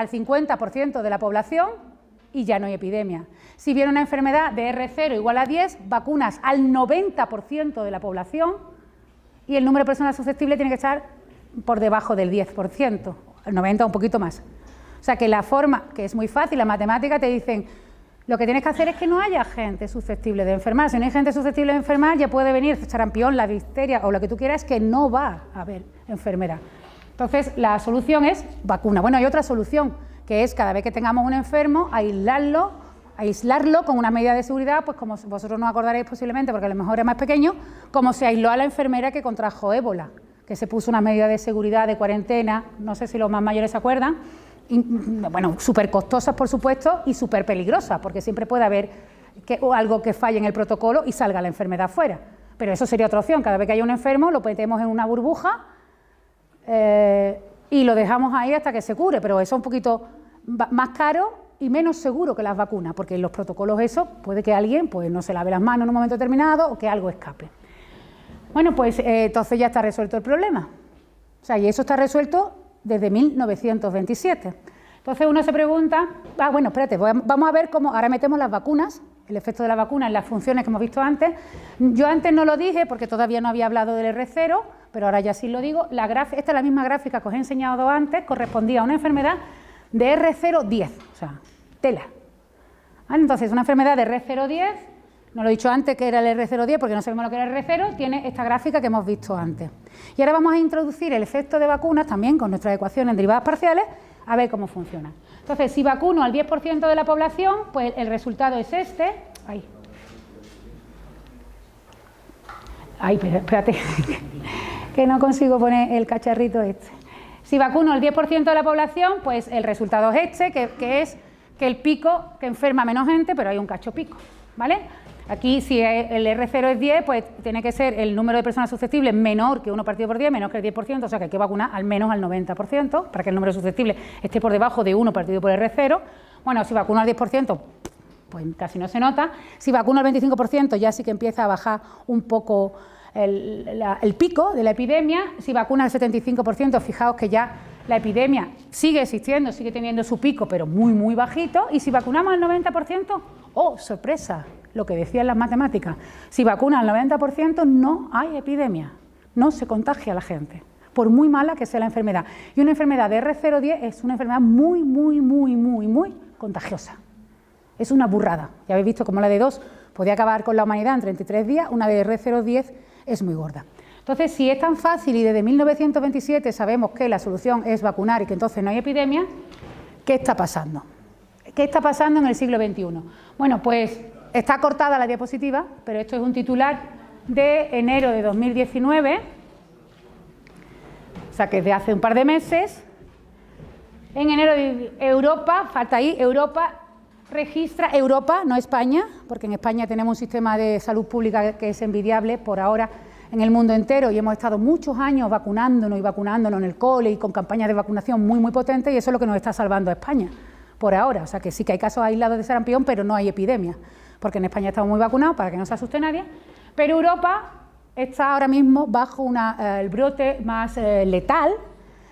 50% de la población y ya no hay epidemia. Si viene una enfermedad de R0 igual a 10, vacunas al 90% de la población y el número de personas susceptibles tiene que estar por debajo del 10%, el 90% un poquito más. O sea que la forma, que es muy fácil, la matemática te dicen, lo que tienes que hacer es que no haya gente susceptible de enfermar. Si no hay gente susceptible de enfermar, ya puede venir sarampión, la difteria o lo que tú quieras, que no va a haber enfermedad. Entonces, la solución es vacuna. Bueno, hay otra solución, que es cada vez que tengamos un enfermo, aislarlo con una medida de seguridad, pues como vosotros no acordaréis posiblemente, porque a lo mejor es más pequeño, como se aisló a la enfermera que contrajo ébola, que se puso una medida de seguridad, de cuarentena, no sé si los más mayores se acuerdan, y, bueno, súper costosas por supuesto y súper peligrosas, porque siempre puede haber algo que falle en el protocolo y salga la enfermedad fuera. Pero eso sería otra opción, cada vez que haya un enfermo lo metemos en una burbuja y lo dejamos ahí hasta que se cure, pero eso es un poquito más caro y menos seguro que las vacunas, porque en los protocolos eso puede que alguien pues, no se lave las manos en un momento determinado o que algo escape. Bueno, pues entonces ya está resuelto el problema. O sea, y eso está resuelto desde 1927. Entonces uno se pregunta, bueno, espérate, vamos a ver cómo, ahora metemos las vacunas, el efecto de la vacuna en las funciones que hemos visto antes. Yo antes no lo dije porque todavía no había hablado del R0, pero ahora ya sí lo digo. Esta es la misma gráfica que os he enseñado antes, correspondía a una enfermedad de R010, o sea, tela. ¿Vale? Entonces, una enfermedad de R010, no lo he dicho antes que era el R010 porque no sabemos lo que era el R0, tiene esta gráfica que hemos visto antes. Y ahora vamos a introducir el efecto de vacunas también con nuestras ecuaciones en derivadas parciales, a ver cómo funciona. Entonces, si vacuno al 10% de la población, pues el resultado es este. Espérate, que no consigo poner el cacharrito este. Si vacuno al 10% de la población, pues el resultado es este, que es que el pico, que enferma menos gente, pero hay un cacho pico, ¿vale? Aquí, si el R0 es 10, pues tiene que ser el número de personas susceptibles menor que 1 partido por 10, menor que el 10%, o sea que hay que vacunar al menos al 90% para que el número susceptible esté por debajo de 1 partido por R0. Bueno, si vacuno al 10%, pues casi no se nota. Si vacuno al 25%, ya sí que empieza a bajar un poco el pico de la epidemia. Si vacuna al 75%, fijaos que ya la epidemia sigue existiendo, sigue teniendo su pico, pero muy, muy bajito. Y si vacunamos al 90%, ¡oh, sorpresa! lo que decían las matemáticas. Si vacunan al 90% no hay epidemia, no se contagia a la gente, por muy mala que sea la enfermedad. Y una enfermedad de R010 es una enfermedad muy contagiosa. Es una burrada. Ya habéis visto cómo la de 2 podía acabar con la humanidad en 33 días, una de R010 es muy gorda. Entonces, si es tan fácil y desde 1927 sabemos que la solución es vacunar y que entonces no hay epidemia, ¿qué está pasando? ¿Qué está pasando en el siglo XXI? Bueno, pues está cortada la diapositiva, pero esto es un titular de enero de 2019, o sea que de hace un par de meses. En enero de Europa, falta ahí, Europa registra, Europa, no España, porque en España tenemos un sistema de salud pública que es envidiable por ahora en el mundo entero y hemos estado muchos años vacunándonos en el cole y con campañas de vacunación muy potentes y eso es lo que nos está salvando a España por ahora. O sea que sí que hay casos aislados de sarampión, pero no hay epidemia, porque en España estamos muy vacunados para que no se asuste nadie, pero Europa está ahora mismo bajo el brote más letal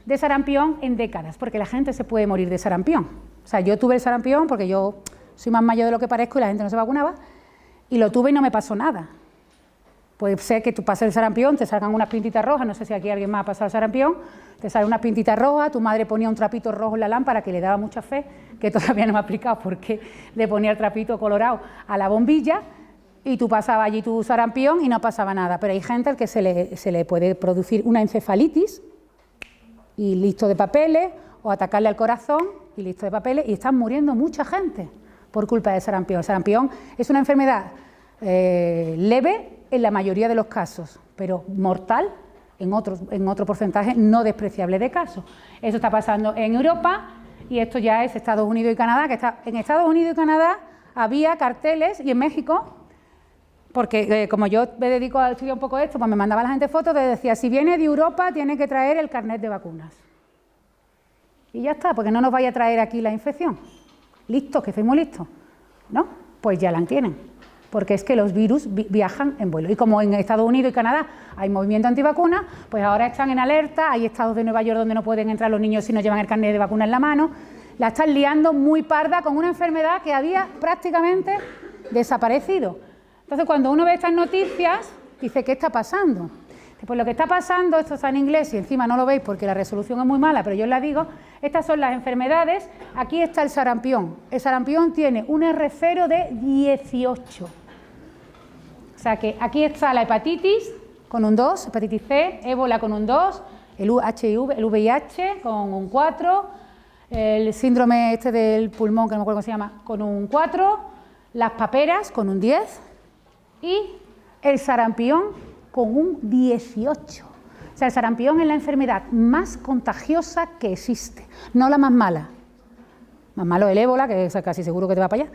de sarampión en décadas, porque la gente se puede morir de sarampión. O sea, yo tuve el sarampión porque yo soy más mayor de lo que parezco y la gente no se vacunaba, y lo tuve y no me pasó nada. Puede ser que tú pases el sarampión, te salgan unas pintitas rojas, no sé si aquí alguien más ha pasado el sarampión, te salen unas pintitas rojas, tu madre ponía un trapito rojo en la lámpara que le daba mucha fe, que todavía no me ha explicado por qué le ponía el trapito colorado a la bombilla, y tú pasabas allí tu sarampión y no pasaba nada. Pero hay gente al que se le puede producir una encefalitis y listo de papeles, o atacarle al corazón y listo de papeles, y están muriendo mucha gente por culpa del sarampión. El sarampión es una enfermedad leve en la mayoría de los casos, pero mortal en otro porcentaje no despreciable de casos. Eso está pasando en Europa y esto ya es Estados Unidos y Canadá, que en Estados Unidos y Canadá había carteles, y en México, porque como yo me dedico a estudiar un poco esto, pues me mandaba la gente fotos, decía, si viene de Europa tiene que traer el carnet de vacunas. Y ya está, porque no nos vaya a traer aquí la infección. Listos, que fuimos listos, ¿no? Pues ya la tienen, porque es que los virus viajan en vuelo. Y como en Estados Unidos y Canadá hay movimiento antivacuna, pues ahora están en alerta, hay estados de Nueva York donde no pueden entrar los niños si no llevan el carnet de vacuna en la mano, la están liando muy parda con una enfermedad que había prácticamente desaparecido. Entonces, cuando uno ve estas noticias, dice, ¿qué está pasando? Pues lo que está pasando, esto está en inglés y encima no lo veis porque la resolución es muy mala, pero yo os la digo, estas son las enfermedades, aquí está el sarampión. El sarampión tiene un R0 de 18. O sea que aquí está la hepatitis con un 2, hepatitis C, ébola con un 2, el VIH con un 4, el síndrome este del pulmón, que no me acuerdo cómo se llama, con un 4, las paperas con un 10 y el sarampión con un 18. O sea, el sarampión es la enfermedad más contagiosa que existe, no la más mala. Más malo el ébola, que es casi seguro que te va para allá,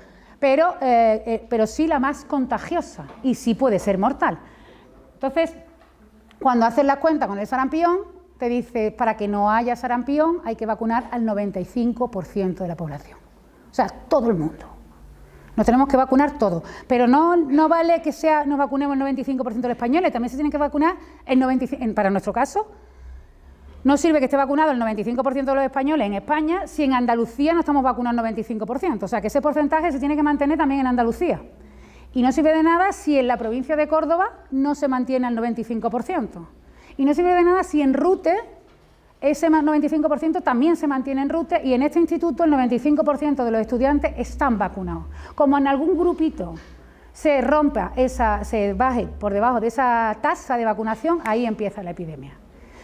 pero sí la más contagiosa y sí puede ser mortal. Entonces, cuando haces la cuenta con el sarampión, te dice, para que no haya sarampión hay que vacunar al 95% de la población. O sea, todo el mundo. Nos tenemos que vacunar todos, pero no vale que nos vacunemos el 95% de los españoles, también se tienen que vacunar el 95%, para nuestro caso, no sirve que esté vacunado el 95% de los españoles en España si en Andalucía no estamos vacunados el 95%, o sea que ese porcentaje se tiene que mantener también en Andalucía. Y no sirve de nada si en la provincia de Córdoba no se mantiene el 95%. Y no sirve de nada si en Rute ese 95% también se mantiene en Rute y en este instituto el 95% de los estudiantes están vacunados. Como en algún grupito se baje por debajo de esa tasa de vacunación, ahí empieza la epidemia.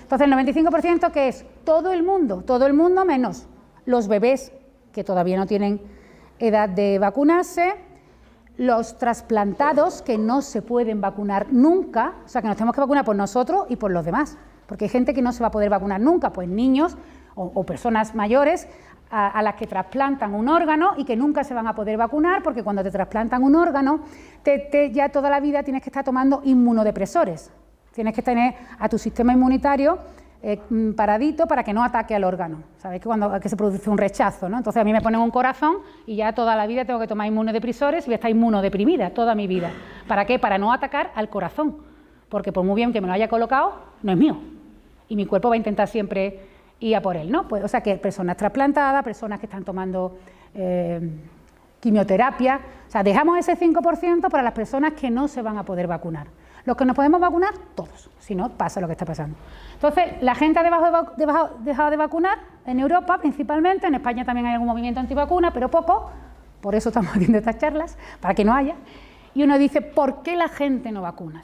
Entonces el 95% que es todo el mundo menos los bebés que todavía no tienen edad de vacunarse, los trasplantados que no se pueden vacunar nunca, o sea que nos tenemos que vacunar por nosotros y por los demás. Porque hay gente que no se va a poder vacunar nunca, pues niños o personas mayores a las que trasplantan un órgano y que nunca se van a poder vacunar, porque cuando te trasplantan un órgano, ya toda la vida tienes que estar tomando inmunodepresores. Tienes que tener a tu sistema inmunitario paradito para que no ataque al órgano. Sabéis que se produce un rechazo, ¿no? Entonces a mí me ponen un corazón y ya toda la vida tengo que tomar inmunodepresores y voy a estar inmunodeprimida toda mi vida. ¿Para qué? Para no atacar al corazón, porque por muy bien que me lo haya colocado, no es mío. Y mi cuerpo va a intentar siempre ir a por él, ¿no? Pues, o sea que personas trasplantadas, personas que están tomando quimioterapia. O sea, dejamos ese 5% para las personas que no se van a poder vacunar. Los que nos podemos vacunar, todos, si no, pasa lo que está pasando. Entonces, la gente ha dejado de vacunar en Europa principalmente, en España también hay algún movimiento antivacuna, pero poco, por eso estamos haciendo estas charlas, para que no haya. Y uno dice, ¿por qué la gente no vacuna?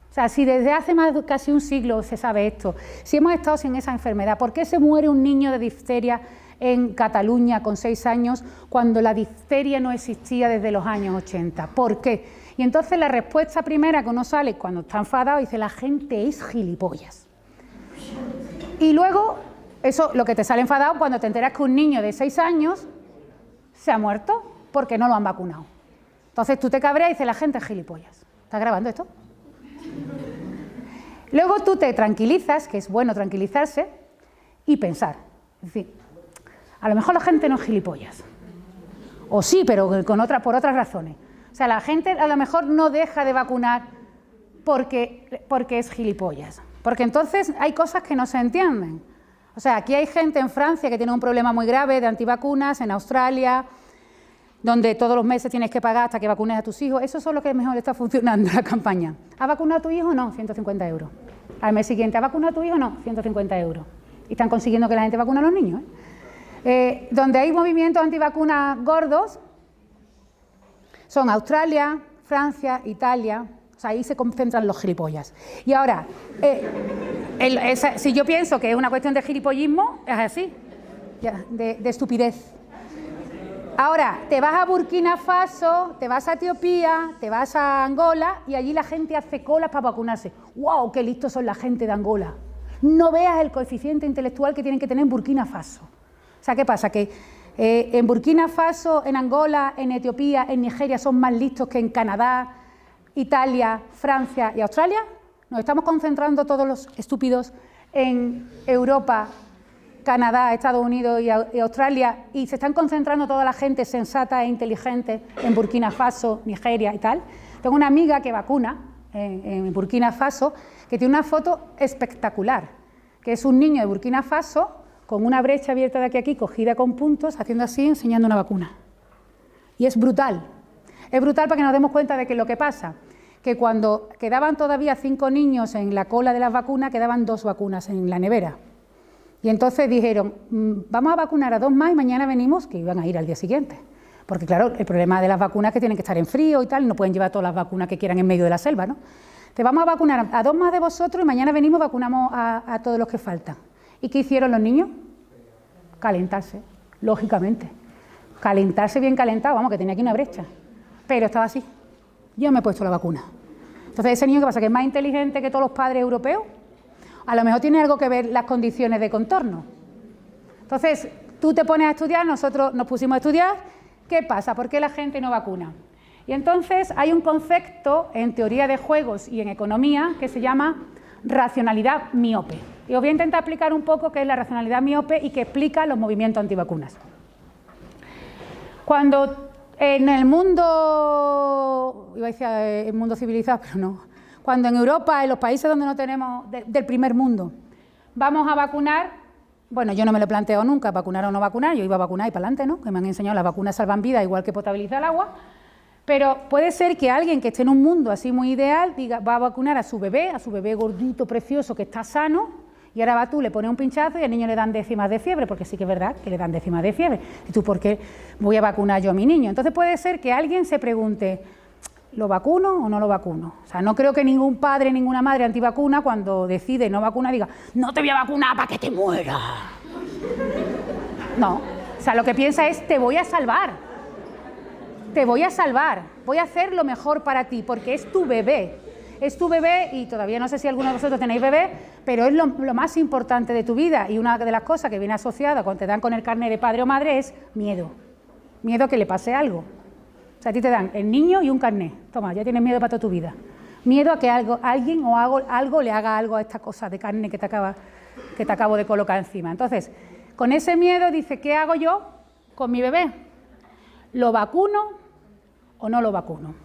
O sea, si desde hace casi un siglo se sabe esto, si hemos estado sin esa enfermedad, ¿por qué se muere un niño de difteria en Cataluña con 6 años cuando la difteria no existía desde los años 80? ¿Por qué? Y entonces la respuesta primera que uno sale cuando está enfadado dice, la gente es gilipollas. Y luego, eso lo que te sale enfadado cuando te enteras que un niño de 6 años se ha muerto porque no lo han vacunado. Entonces tú te cabreas y dices, la gente es gilipollas. ¿Estás grabando esto? Luego tú te tranquilizas, que es bueno tranquilizarse, y pensar. Es decir, a lo mejor la gente no es gilipollas. O sí, pero por otras razones. O sea, la gente a lo mejor no deja de vacunar porque es gilipollas. Porque entonces hay cosas que no se entienden. O sea, aquí hay gente en Francia que tiene un problema muy grave de antivacunas, en Australia, donde todos los meses tienes que pagar hasta que vacunes a tus hijos. Eso es lo que mejor está funcionando en la campaña. ¿Has vacunado a tu hijo? No, 150 euros. Al mes siguiente, ¿has vacunado a tu hijo? No, 150 euros. Y están consiguiendo que la gente vacune a los niños. Donde hay movimientos antivacunas gordos son Australia, Francia, Italia. O sea, ahí se concentran los gilipollas. Y ahora, si yo pienso que es una cuestión de gilipollismo, es así, de estupidez. Ahora, te vas a Burkina Faso, te vas a Etiopía, te vas a Angola y allí la gente hace colas para vacunarse. ¡Wow! ¡Qué listos son la gente de Angola! No veas el coeficiente intelectual que tienen que tener en Burkina Faso. O sea, ¿qué pasa? Que en Burkina Faso, en Angola, en Etiopía, en Nigeria son más listos que en Canadá, Italia, Francia y Australia. Nos estamos concentrando todos los estúpidos en Europa, Canadá, Estados Unidos y Australia, y se están concentrando toda la gente sensata e inteligente en Burkina Faso, Nigeria y tal. Tengo una amiga que vacuna en Burkina Faso, que tiene una foto espectacular, que es un niño de Burkina Faso con una brecha abierta de aquí a aquí, cogida con puntos, haciendo así, enseñando una vacuna. Y es brutal. Es brutal para que nos demos cuenta de que lo que pasa, que cuando quedaban todavía 5 niños en la cola de las vacunas, quedaban 2 vacunas en la nevera. Y entonces dijeron, vamos a vacunar a 2 más y mañana venimos, que iban a ir al día siguiente. Porque claro, el problema de las vacunas es que tienen que estar en frío y tal, no pueden llevar todas las vacunas que quieran en medio de la selva, ¿no? Te vamos a vacunar a 2 más de vosotros y mañana venimos y vacunamos a todos los que faltan. ¿Y qué hicieron los niños? Calentarse, lógicamente. Calentarse bien calentado, vamos, que tenía aquí una brecha. Pero estaba así. Yo me he puesto la vacuna. Entonces, ese niño, ¿qué pasa? ¿Que es más inteligente que todos los padres europeos? A lo mejor tiene algo que ver las condiciones de contorno. Entonces, tú te pones a estudiar, nosotros nos pusimos a estudiar, ¿qué pasa? ¿Por qué la gente no vacuna? Y entonces hay un concepto en teoría de juegos y en economía que se llama racionalidad miope. Y os voy a intentar explicar un poco qué es la racionalidad miope y qué explica los movimientos antivacunas. Cuando en el mundo, iba a decir el mundo civilizado, pero no, cuando en Europa, en los países donde no tenemos, del primer mundo, vamos a vacunar, bueno, yo no me lo he planteado nunca, vacunar o no vacunar, yo iba a vacunar y para adelante, ¿no? Que me han enseñado las vacunas salvan vidas, igual que potabilizar el agua, pero puede ser que alguien que esté en un mundo así muy ideal diga, va a vacunar a su bebé gordito, precioso, que está sano, y ahora va tú, le pones un pinchazo y al niño le dan décimas de fiebre, porque sí que es verdad que le dan décimas de fiebre. ¿Y tú por qué voy a vacunar yo a mi niño? Entonces puede ser que alguien se pregunte, ¿lo vacuno o no lo vacuno? O sea, no creo que ningún padre, ninguna madre antivacuna, cuando decide no vacunar, diga, no te voy a vacunar para que te mueras. No, o sea, lo que piensa es, te voy a salvar. Te voy a salvar, voy a hacer lo mejor para ti, porque es tu bebé. Es tu bebé y todavía no sé si alguno de vosotros tenéis bebé, pero es lo más importante de tu vida. Y una de las cosas que viene asociada cuando te dan con el carnet de padre o madre es miedo. Miedo a que le pase algo. O sea, a ti te dan el niño y un carnet. Toma, ya tienes miedo para toda tu vida. Miedo a que alguien o algo le haga algo a esta cosa de carne que te acabo de colocar encima. Entonces, con ese miedo dice, ¿qué hago yo con mi bebé? ¿Lo vacuno o no lo vacuno?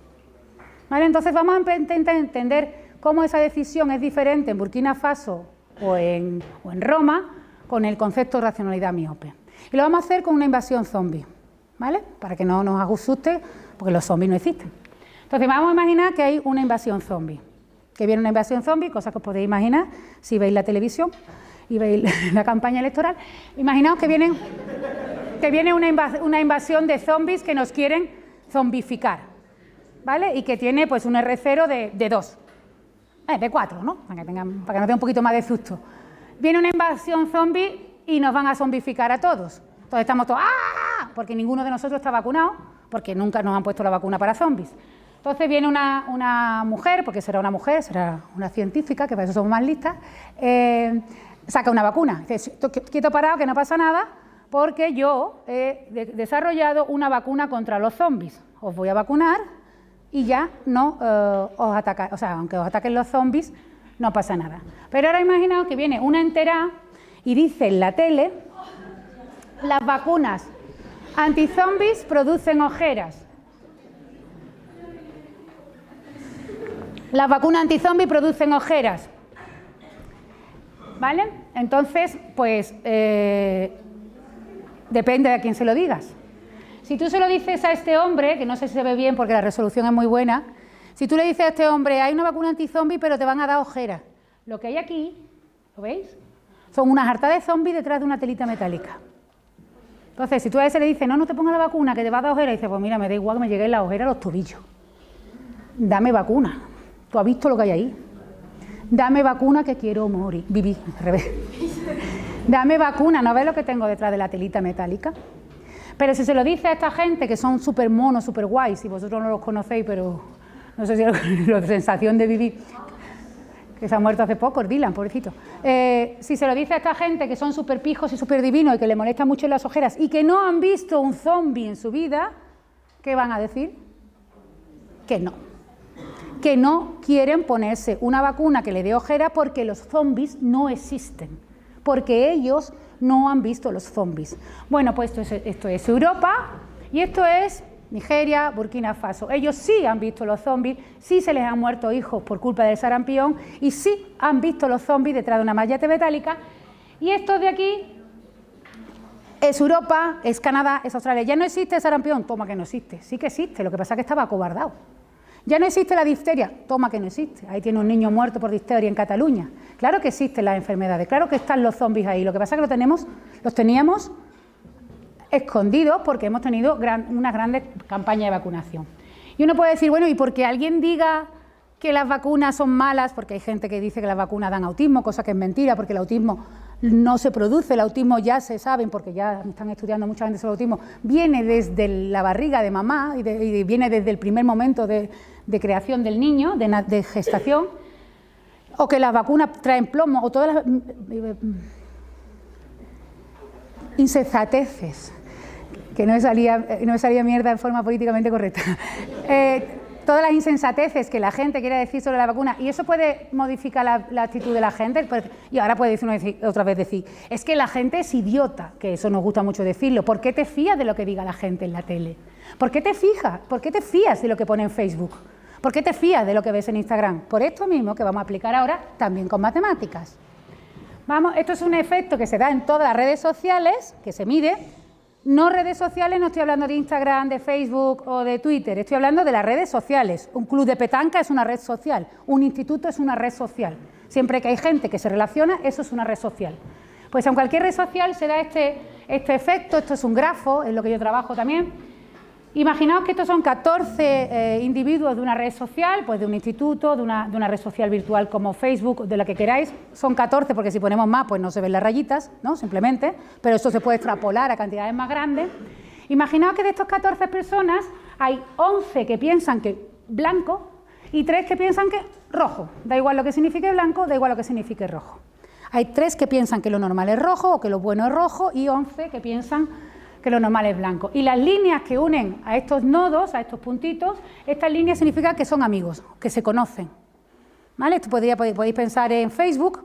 ¿Vale? Entonces vamos a intentar entender cómo esa decisión es diferente en Burkina Faso o en Roma con el concepto de racionalidad miope. Y lo vamos a hacer con una invasión zombie. ¿vale? Para que no nos asuste, porque los zombies no existen. Entonces vamos a imaginar que hay una invasión zombie, que viene una invasión zombie, cosa que os podéis imaginar si veis la televisión y veis la campaña electoral. Imaginaos que viene una invasión de zombies que nos quieren zombificar, ¿vale? Y que tiene pues un R0 de 2, de 4, ¿no? Para que nos dé un poquito más de susto. Viene una invasión zombie y nos van a zombificar a todos. Entonces estamos todos ¡ah! Porque ninguno de nosotros está vacunado, porque nunca nos han puesto la vacuna para zombies. Entonces viene una mujer, porque será una mujer, será una científica, que para eso somos más listas, saca una vacuna. Dice, quieto parado, que no pasa nada, porque yo he desarrollado una vacuna contra los zombies. Os voy a vacunar y ya no os ataca, o sea, aunque os ataquen los zombies, no pasa nada. Pero ahora imaginaos que viene una entera y dice en la tele, las vacunas antizombies producen ojeras. Las vacunas antizombies producen ojeras. ¿Vale? Entonces, pues, depende de a quién se lo digas. Si tú se lo dices a este hombre, que no sé si se ve bien porque la resolución es muy buena, si tú le dices a este hombre, hay una vacuna antizombie pero te van a dar ojeras, lo que hay aquí, ¿lo veis? Son unas hartas de zombies detrás de una telita metálica. Entonces, si tú a ese le dices, no te pongas la vacuna, que te va a dar ojeras, y dices, pues mira, me da igual que me lleguen las ojeras a los tobillos. Dame vacuna. ¿Tú has visto lo que hay ahí? Dame vacuna que quiero morir, vivir, al revés. Dame vacuna, ¿no ves lo que tengo detrás de la telita metálica? Pero si se lo dice a esta gente que son súper monos, súper guays, si vosotros no los conocéis, pero no sé si la sensación de vivir, que se ha muerto hace poco, Dylan, pobrecito. Si se lo dice a esta gente que son súper pijos y súper divinos y que le molestan mucho las ojeras y que no han visto un zombie en su vida, ¿qué van a decir? Que no. Que no quieren ponerse una vacuna que le dé ojera porque los zombies no existen, porque ellos no han visto los zombies. Bueno, pues esto es Europa y esto es Nigeria, Burkina Faso. Ellos sí han visto los zombies, sí se les han muerto hijos por culpa del sarampión y sí han visto los zombies detrás de una mallete metálica. Y esto de aquí es Europa, es Canadá, es Australia. ¿Ya no existe el sarampión? Toma que no existe. Sí que existe, lo que pasa es que estaba acobardado. ¿Ya no existe la difteria? Toma que no existe. Ahí tiene un niño muerto por difteria en Cataluña. Claro que existen las enfermedades, claro que están los zombies ahí. Lo que pasa es que los teníamos escondidos porque hemos tenido unas grandes campañas de vacunación. Y uno puede decir, bueno, y porque alguien diga que las vacunas son malas, porque hay gente que dice que las vacunas dan autismo, cosa que es mentira, porque el autismo no se produce, el autismo ya se sabe, porque ya están estudiando mucha gente sobre el autismo, viene desde la barriga de mamá y viene desde el primer momento de creación del niño, de gestación, o que las vacunas traen plomo, o todas las insensateces, que no me salía mierda en forma políticamente correcta. Todas las insensateces que la gente quiere decir sobre la vacuna, y eso puede modificar la actitud de la gente, y ahora puede otra vez decir, es que la gente es idiota, que eso nos gusta mucho decirlo. ¿Por qué te fías de lo que diga la gente en la tele? ¿Por qué te fías de lo que pone en Facebook? ¿Por qué te fías de lo que ves en Instagram? Por esto mismo que vamos a aplicar ahora también con matemáticas. Esto es un efecto que se da en todas las redes sociales, que se mide. No redes sociales, no estoy hablando de Instagram, de Facebook o de Twitter, estoy hablando de las redes sociales. Un club de petanca es una red social, un instituto es una red social. Siempre que hay gente que se relaciona, eso es una red social. Pues en cualquier red social se da este efecto, esto es un grafo, es lo que yo trabajo también. Imaginaos que estos son 14 individuos de una red social, pues de un instituto, de una red social virtual como Facebook, de la que queráis. Son 14 porque si ponemos más, pues no se ven las rayitas, ¿no? Simplemente, pero esto se puede extrapolar a cantidades más grandes. Imaginaos que de estos 14 personas hay 11 que piensan que blanco y 3 que piensan que rojo. Da igual lo que signifique blanco, da igual lo que signifique rojo. Hay 3 que piensan que lo normal es rojo o que lo bueno es rojo y 11 que piensan que lo normal es blanco. Y las líneas que unen a estos nodos, a estos puntitos, estas líneas significan que son amigos, que se conocen. ¿Vale? Esto podéis pensar en Facebook,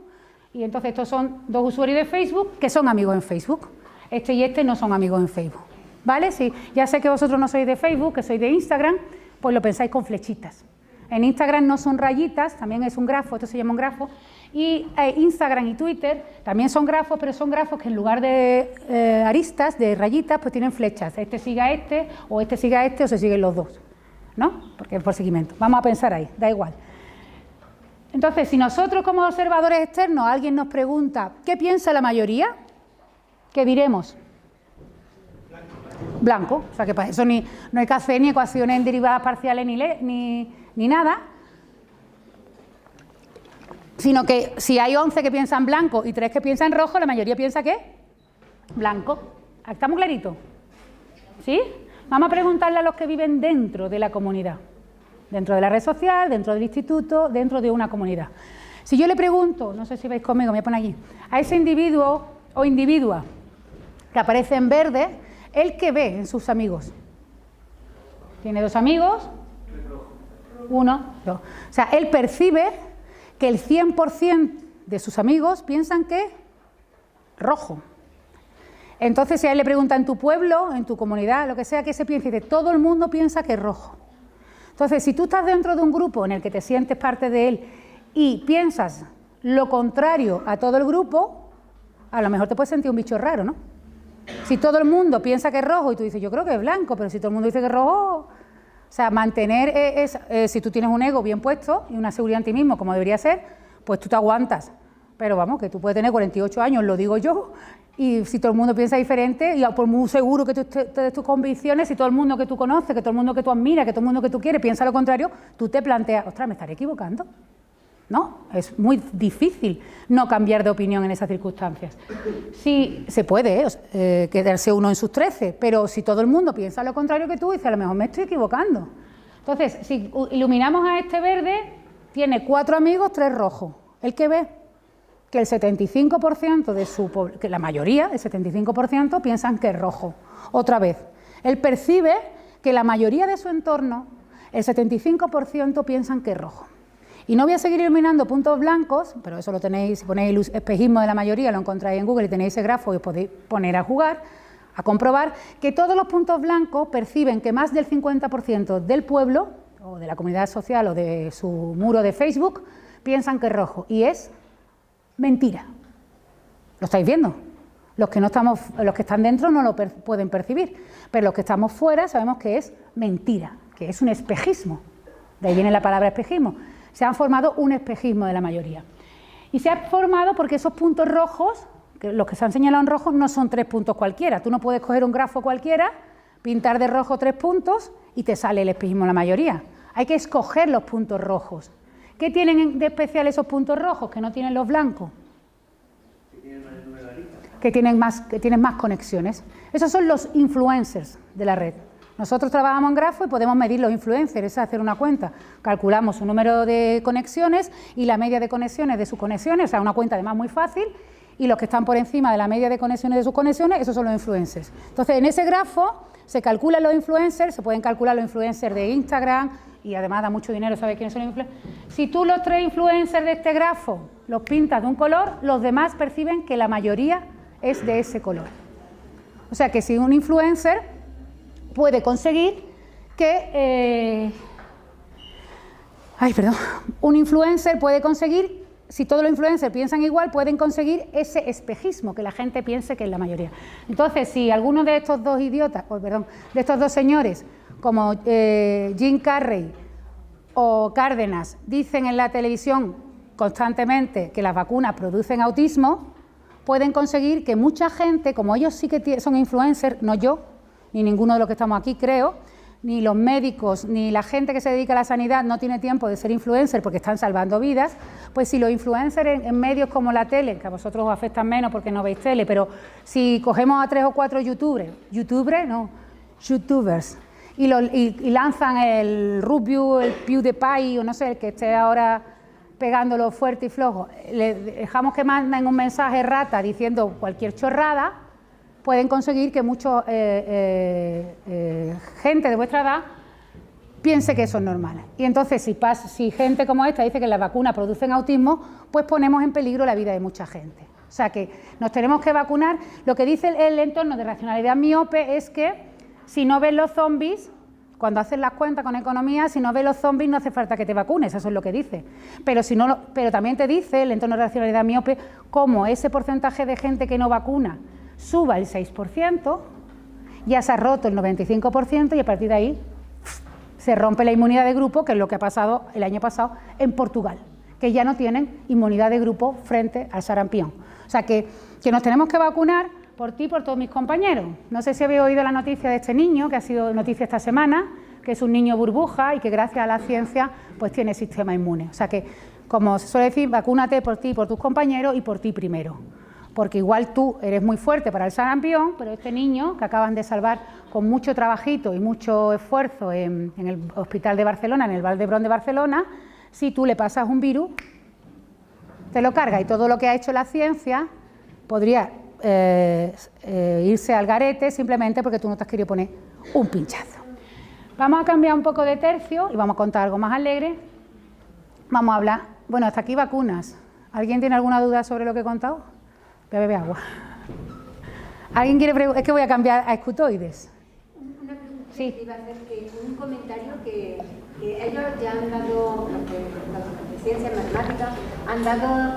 y entonces estos son 2 usuarios de Facebook que son amigos en Facebook. Este y este no son amigos en Facebook. ¿Vale? Sí, ya sé que vosotros no sois de Facebook, que sois de Instagram, pues lo pensáis con flechitas. En Instagram no son rayitas, también es un grafo, esto se llama un grafo. Y Instagram y Twitter también son grafos, pero son grafos que en lugar de aristas, de rayitas, pues tienen flechas. Este sigue a este, o este sigue a este, o se siguen los dos, ¿no? Porque es por seguimiento. Vamos a pensar ahí, da igual. Entonces, si nosotros como observadores externos alguien nos pregunta ¿qué piensa la mayoría? ¿Qué diremos? Blanco. O sea que para eso no hay que hacer ni ecuaciones en derivadas parciales ni nada. Sino que si hay 11 que piensan blanco y 3 que piensan rojo, la mayoría piensa ¿qué? Blanco. ¿Está muy clarito? ¿Sí? Vamos a preguntarle a los que viven dentro de la comunidad. Dentro de la red social, dentro del instituto, dentro de una comunidad. Si yo le pregunto, no sé si veis conmigo, me voy a poner aquí, a ese individuo o individua que aparece en verde, ¿él qué ve en sus amigos? ¿Tiene 2 amigos? 1, 2. O sea, él percibe que el 100% de sus amigos piensan que rojo. Entonces, si a él le pregunta en tu pueblo, en tu comunidad, lo que sea, que se piense, dice, todo el mundo piensa que es rojo. Entonces, si tú estás dentro de un grupo en el que te sientes parte de él y piensas lo contrario a todo el grupo, a lo mejor te puedes sentir un bicho raro, ¿no? Si todo el mundo piensa que es rojo y tú dices, yo creo que es blanco, pero si todo el mundo dice que es rojo... O sea, mantener, si tú tienes un ego bien puesto y una seguridad en ti mismo, como debería ser, pues tú te aguantas. Pero vamos, que tú puedes tener 48 años, lo digo yo, y si todo el mundo piensa diferente, y por muy seguro que tú estés tus convicciones, si todo el mundo que tú conoces, que todo el mundo que tú admiras, que todo el mundo que tú quieres piensa lo contrario, tú te planteas, ostras, ¿me estaré equivocando? No, es muy difícil no cambiar de opinión en esas circunstancias. Sí, se puede quedarse uno en sus 13, pero si todo el mundo piensa lo contrario que tú, dice, a lo mejor me estoy equivocando. Entonces, si iluminamos a este verde, tiene 4 amigos, 3 rojos. ¿El qué ve? Que el 75% de su población, que la mayoría, el 75%, piensan que es rojo. Otra vez, él percibe que la mayoría de su entorno, el 75% piensan que es rojo. Y no voy a seguir iluminando puntos blancos, pero eso lo tenéis, si ponéis el espejismo de la mayoría, lo encontráis en Google y tenéis ese grafo y os podéis poner a jugar, a comprobar que todos los puntos blancos perciben que más del 50% del pueblo, o de la comunidad social o de su muro de Facebook, piensan que es rojo. Y es mentira. ¿Lo estáis viendo? Los que están dentro no lo pueden percibir, pero los que estamos fuera sabemos que es mentira, que es un espejismo. De ahí viene la palabra espejismo. Se han formado un espejismo de la mayoría. Y se ha formado porque esos puntos rojos, que los que se han señalado en rojo, no son 3 puntos cualquiera. Tú no puedes coger un grafo cualquiera, pintar de rojo 3 puntos y te sale el espejismo de la mayoría. Hay que escoger los puntos rojos. ¿Qué tienen de especial esos puntos rojos que no tienen los blancos? Que tienen más conexiones. Esos son los influencers de la red. Nosotros trabajamos en grafo y podemos medir los influencers, es hacer una cuenta. Calculamos su número de conexiones y la media de conexiones de sus conexiones, o sea, una cuenta además muy fácil, y los que están por encima de la media de conexiones de sus conexiones, esos son los influencers. Entonces, en ese grafo se calculan los influencers, se pueden calcular los influencers de Instagram, y además da mucho dinero saber quiénes son los influencers. Si tú los 3 influencers de este grafo los pintas de un color, los demás perciben que la mayoría es de ese color. O sea que si un influencer puede conseguir que... un influencer puede conseguir, si todos los influencers piensan igual, pueden conseguir ese espejismo, que la gente piense que es la mayoría. Entonces, si alguno de estos dos idiotas, de estos dos señores, como Jim Carrey o Cárdenas, dicen en la televisión constantemente que las vacunas producen autismo, pueden conseguir que mucha gente, como ellos sí que son influencers, no yo, ni ninguno de los que estamos aquí, creo, ni los médicos, ni la gente que se dedica a la sanidad no tiene tiempo de ser influencer porque están salvando vidas, pues si los influencers en medios como la tele, que a vosotros os afectan menos porque no veis tele, pero si cogemos a 3 o 4 youtubers, y lanzan el Rubio, el PewDiePie, o no sé, el que esté ahora pegándolo fuerte y flojo, le dejamos que manden un mensaje rata diciendo cualquier chorrada, pueden conseguir que mucha gente de vuestra edad piense que eso es normal. Y entonces, si gente como esta dice que las vacunas producen autismo, pues ponemos en peligro la vida de mucha gente. O sea que nos tenemos que vacunar. Lo que dice el entorno de racionalidad miope es que si no ves los zombies, cuando haces las cuentas con economía, si no ves los zombies no hace falta que te vacunes, eso es lo que dice. Pero, pero también te dice el entorno de racionalidad miope cómo ese porcentaje de gente que no vacuna suba el 6%, ya se ha roto el 95% y a partir de ahí se rompe la inmunidad de grupo, que es lo que ha pasado el año pasado en Portugal, que ya no tienen inmunidad de grupo frente al sarampión. O sea que nos tenemos que vacunar por ti y por todos mis compañeros. No sé si habéis oído la noticia de este niño, que ha sido noticia esta semana, que es un niño burbuja y que gracias a la ciencia pues tiene sistema inmune. O sea que, como se suele decir, vacúnate por ti, por tus compañeros y por ti primero. Porque igual tú eres muy fuerte para el sarampión, pero este niño que acaban de salvar con mucho trabajito y mucho esfuerzo en el hospital de Barcelona, en el Vall d'Hebron de Barcelona, si tú le pasas un virus, te lo carga y todo lo que ha hecho la ciencia podría irse al garete simplemente porque tú no te has querido poner un pinchazo. Vamos a cambiar un poco de tercio y vamos a contar algo más alegre. Vamos a hablar, bueno, hasta aquí vacunas. ¿Alguien tiene alguna duda sobre lo que he contado? Voy a beber agua. ¿Alguien quiere preguntar? Es que voy a cambiar a escutoides. Una pregunta sí. que iba a hacer, que un comentario que ellos ya han dado, los de ciencias, matemáticas, han dado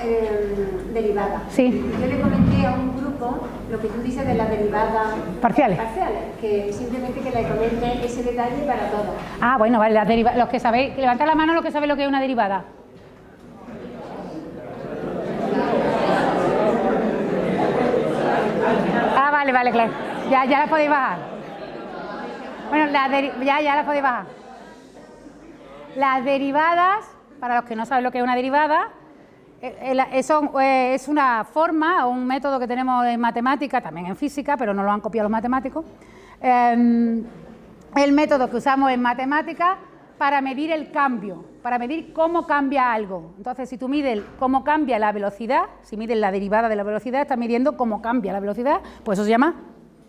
derivadas. Sí. Yo le comenté a un grupo lo que tú dices de las derivadas parciales, que simplemente que le comente ese detalle para todos. Ah, bueno, vale, las derivadas, los que sabéis, levantad la mano los que sabéis lo que es una derivada. Ah, vale, claro. Ya la podéis bajar. Bueno, ya la podéis bajar. Las derivadas, para los que no saben lo que es una derivada, es una forma o un método que tenemos en matemática, también en física, pero no lo han copiado los matemáticos. El método que usamos en matemática para medir el cambio, para medir cómo cambia algo. Entonces, si tú mides cómo cambia la velocidad, si mides la derivada de la velocidad, estás midiendo cómo cambia la velocidad, pues eso se llama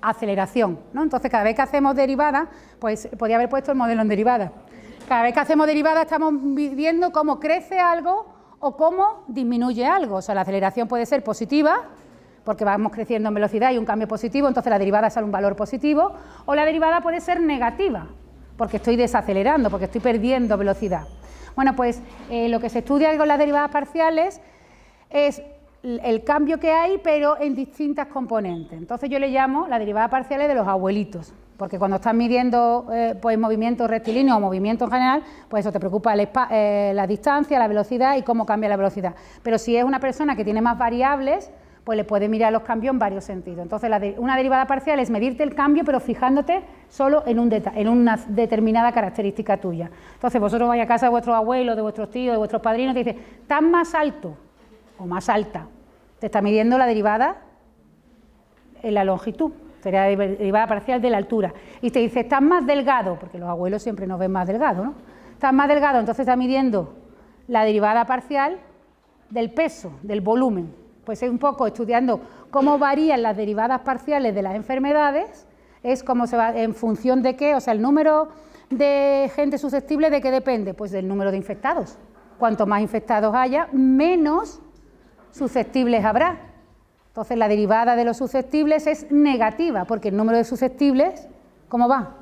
aceleración, ¿no? Entonces, cada vez que hacemos derivada, pues podría haber puesto el modelo en derivada. Cada vez que hacemos derivada estamos viendo cómo crece algo o cómo disminuye algo. O sea, la aceleración puede ser positiva, porque vamos creciendo en velocidad y un cambio positivo, entonces la derivada sale un valor positivo, o la derivada puede ser negativa, porque estoy desacelerando, porque estoy perdiendo velocidad. Bueno, pues lo que se estudia con las derivadas parciales es el cambio que hay, pero en distintas componentes. Entonces yo le llamo las derivadas parciales de los abuelitos, porque cuando estás midiendo pues movimientos rectilíneos o movimientos en general, pues eso te preocupa la distancia, la velocidad y cómo cambia la velocidad. Pero si es una persona que tiene más variables, pues le puedes mirar los cambios en varios sentidos. Entonces, una derivada parcial es medirte el cambio, pero fijándote solo en una determinada característica tuya. Entonces, vosotros vais a casa de vuestros abuelos, de vuestros tíos, de vuestros padrinos, y te dicen, ¿estás más alto o más alta? Te está midiendo la derivada en la longitud, sería la derivada parcial de la altura. Y te dice, ¿estás más delgado? Porque los abuelos siempre nos ven más delgados, ¿no? Estás más delgado, entonces está midiendo la derivada parcial del peso, del volumen. Pues es un poco estudiando cómo varían las derivadas parciales de las enfermedades, es cómo se va, en función de qué, o sea, el número de gente susceptible, ¿de qué depende? Pues del número de infectados. Cuanto más infectados haya, menos susceptibles habrá. Entonces, la derivada de los susceptibles es negativa, porque el número de susceptibles, ¿cómo va?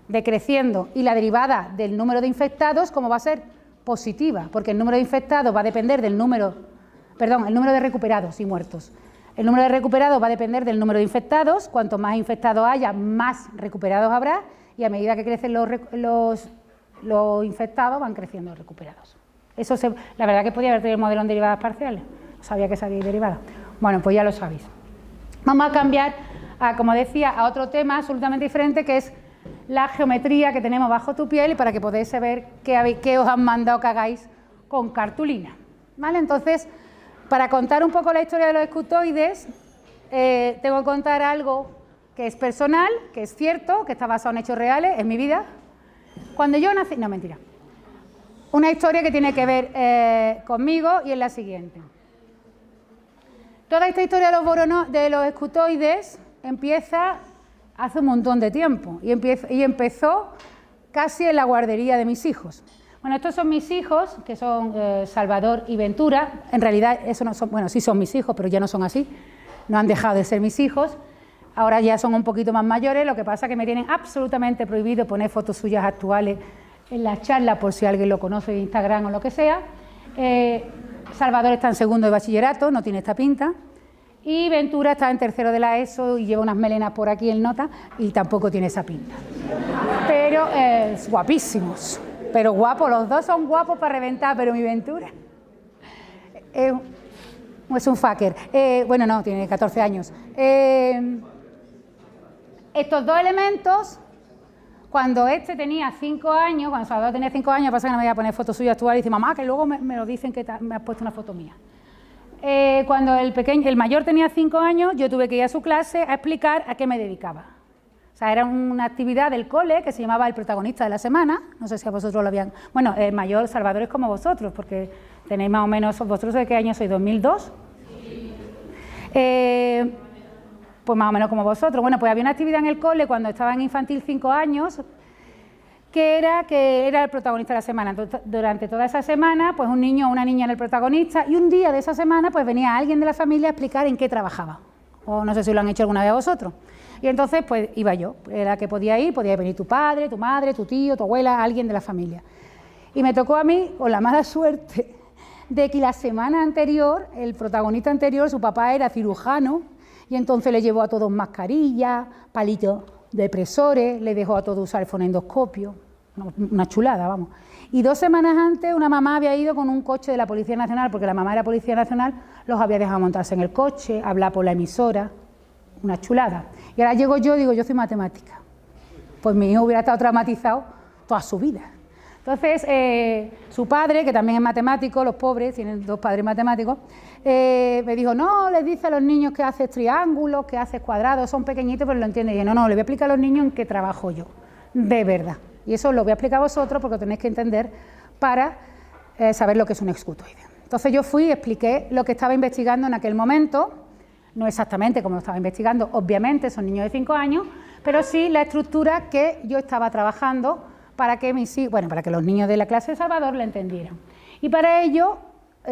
Decreciendo. Y la derivada del número de infectados, ¿cómo va a ser? Positiva, porque el número de infectados va a depender del número... Perdón, el número de recuperados y muertos. El número de recuperados va a depender del número de infectados. Cuanto más infectados haya, más recuperados habrá. Y a medida que crecen los infectados, van creciendo los recuperados. La verdad que podía haber tenido el modelo en derivadas parciales. No sabía que sabíais derivadas. Bueno, pues ya lo sabéis. Vamos a cambiar, como decía, a otro tema absolutamente diferente, que es la geometría que tenemos bajo tu piel, y para que podáis saber qué os han mandado que hagáis con cartulina. ¿Vale? Entonces, para contar un poco la historia de los escutoides, tengo que contar algo que es personal, que es cierto, que está basado en hechos reales, en mi vida. Cuando yo nací... No, mentira. Una historia que tiene que ver conmigo y es la siguiente. Toda esta historia de los escutoides empieza hace un montón de tiempo y empezó casi en la guardería de mis hijos. Bueno, estos son mis hijos, que son Salvador y Ventura. En realidad, eso no son, bueno, sí son mis hijos, pero ya no son así. No han dejado de ser mis hijos. ahora ya son un poquito más mayores, lo que pasa es que me tienen absolutamente prohibido poner fotos suyas actuales en las charlas, por si alguien lo conoce de Instagram o lo que sea. Salvador está en segundo de bachillerato, no tiene esta pinta. Y Ventura está en tercero de la ESO y lleva unas melenas por aquí en nota y tampoco tiene esa pinta. Pero guapísimos, pero guapos, los dos son guapos para reventar, pero mi Ventura es un fucker. Bueno, no, tiene 14 años. Estos dos elementos, cuando este tenía 5 años, cuando Salvador tenía 5 años, pasa que no me voy a poner fotos suyas actuales y dice, mamá, que luego me lo dicen que me has puesto una foto mía. Cuando el mayor tenía 5 años, yo tuve que ir a su clase a explicar a qué me dedicaba. O sea, era una actividad del cole que se llamaba el protagonista de la semana. No sé si a vosotros lo habían... Bueno, el mayor Salvador es como vosotros, porque tenéis más o menos... ¿Vosotros de qué año sois? ¿2002? Pues más o menos como vosotros. Bueno, pues había una actividad en el cole cuando estaba en infantil 5 años... que era el protagonista de la semana. Entonces, durante toda esa semana, pues un niño o una niña era el protagonista y un día de esa semana pues venía alguien de la familia a explicar en qué trabajaba. O no sé si lo han hecho alguna vez a vosotros. Y entonces pues iba yo, era que podía venir tu padre, tu madre, tu tío, tu abuela, alguien de la familia. Y me tocó a mí con la mala suerte de que la semana anterior, el protagonista anterior, su papá era cirujano y entonces le llevó a todos mascarillas, palitos depresores, le dejó a todos usar el fonendoscopio, una chulada, vamos. Y 2 semanas antes una mamá había ido con un coche de la Policía Nacional, porque la mamá era Policía Nacional, los había dejado montarse en el coche, hablar por la emisora, una chulada. Y ahora llego yo, digo, yo soy matemática. Pues mi hijo hubiera estado traumatizado toda su vida. Entonces, su padre, que también es matemático, los pobres, tienen 2 padres matemáticos, me dijo, no, les dice a los niños que haces triángulos, que haces cuadrados, son pequeñitos, pero lo entienden. Y yo, no, le voy a explicar a los niños en qué trabajo yo, de verdad. Y eso lo voy a explicar a vosotros porque lo tenéis que entender para saber lo que es un escutoide. Entonces yo fui y expliqué lo que estaba investigando en aquel momento, no exactamente como lo estaba investigando, obviamente son niños de 5 años, pero sí la estructura que yo estaba trabajando para que para que los niños de la clase de Salvador la entendieran. Y para ello,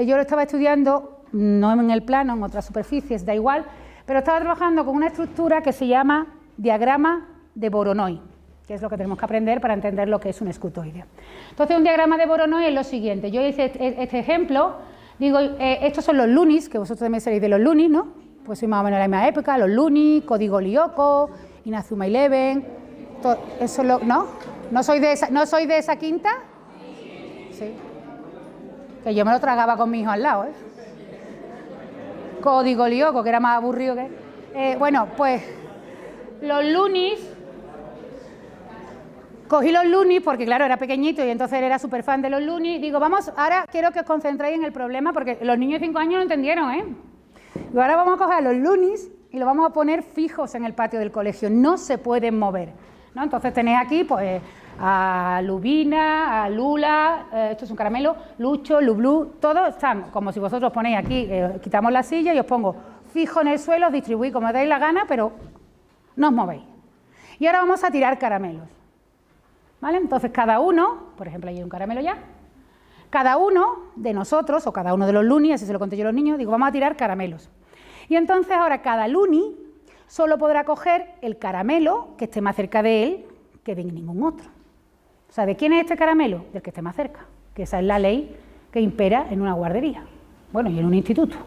yo lo estaba estudiando, no en el plano, en otras superficies, da igual, pero estaba trabajando con una estructura que se llama diagrama de Voronoi, que es lo que tenemos que aprender para entender lo que es un escutoide. Entonces, un diagrama de Voronoi es lo siguiente. Yo hice este ejemplo, digo, estos son los Lunis, que vosotros también seréis de los Lunis, ¿no? Pues soy más o menos de la misma época, los Lunis, Código Lyoko, Inazuma Eleven, eso ¿no? ¿No soy de esa quinta? Sí. Que yo me lo tragaba con mi hijo al lado, ¿eh? Código Lyoko, que era más aburrido que... bueno, pues los Lunis... Cogí los Lunis porque, claro, era pequeñito y entonces era súper fan de los Lunis. Digo, ahora quiero que os concentréis en el problema porque los niños de 5 años no entendieron, ¿eh? Y ahora vamos a coger los Lunis y los vamos a poner fijos en el patio del colegio. No se pueden mover, ¿no? Entonces tenéis aquí, pues, a Lubina, a Lula, esto es un caramelo, Lucho, Lublu, todos están como si vosotros ponéis aquí, quitamos la silla y os pongo fijo en el suelo, os distribuís como os dais la gana, pero no os movéis. Y ahora vamos a tirar caramelos, ¿vale? Entonces cada uno, por ejemplo, ahí hay un caramelo ya, cada uno de nosotros, o cada uno de los Lunis, así se lo conté yo a los niños, digo, vamos a tirar caramelos. Y entonces ahora cada Luni solo podrá coger el caramelo que esté más cerca de él que de ningún otro. O sea, ¿de quién es este caramelo? Del que esté más cerca, que esa es la ley que impera en una guardería, bueno, y en un instituto.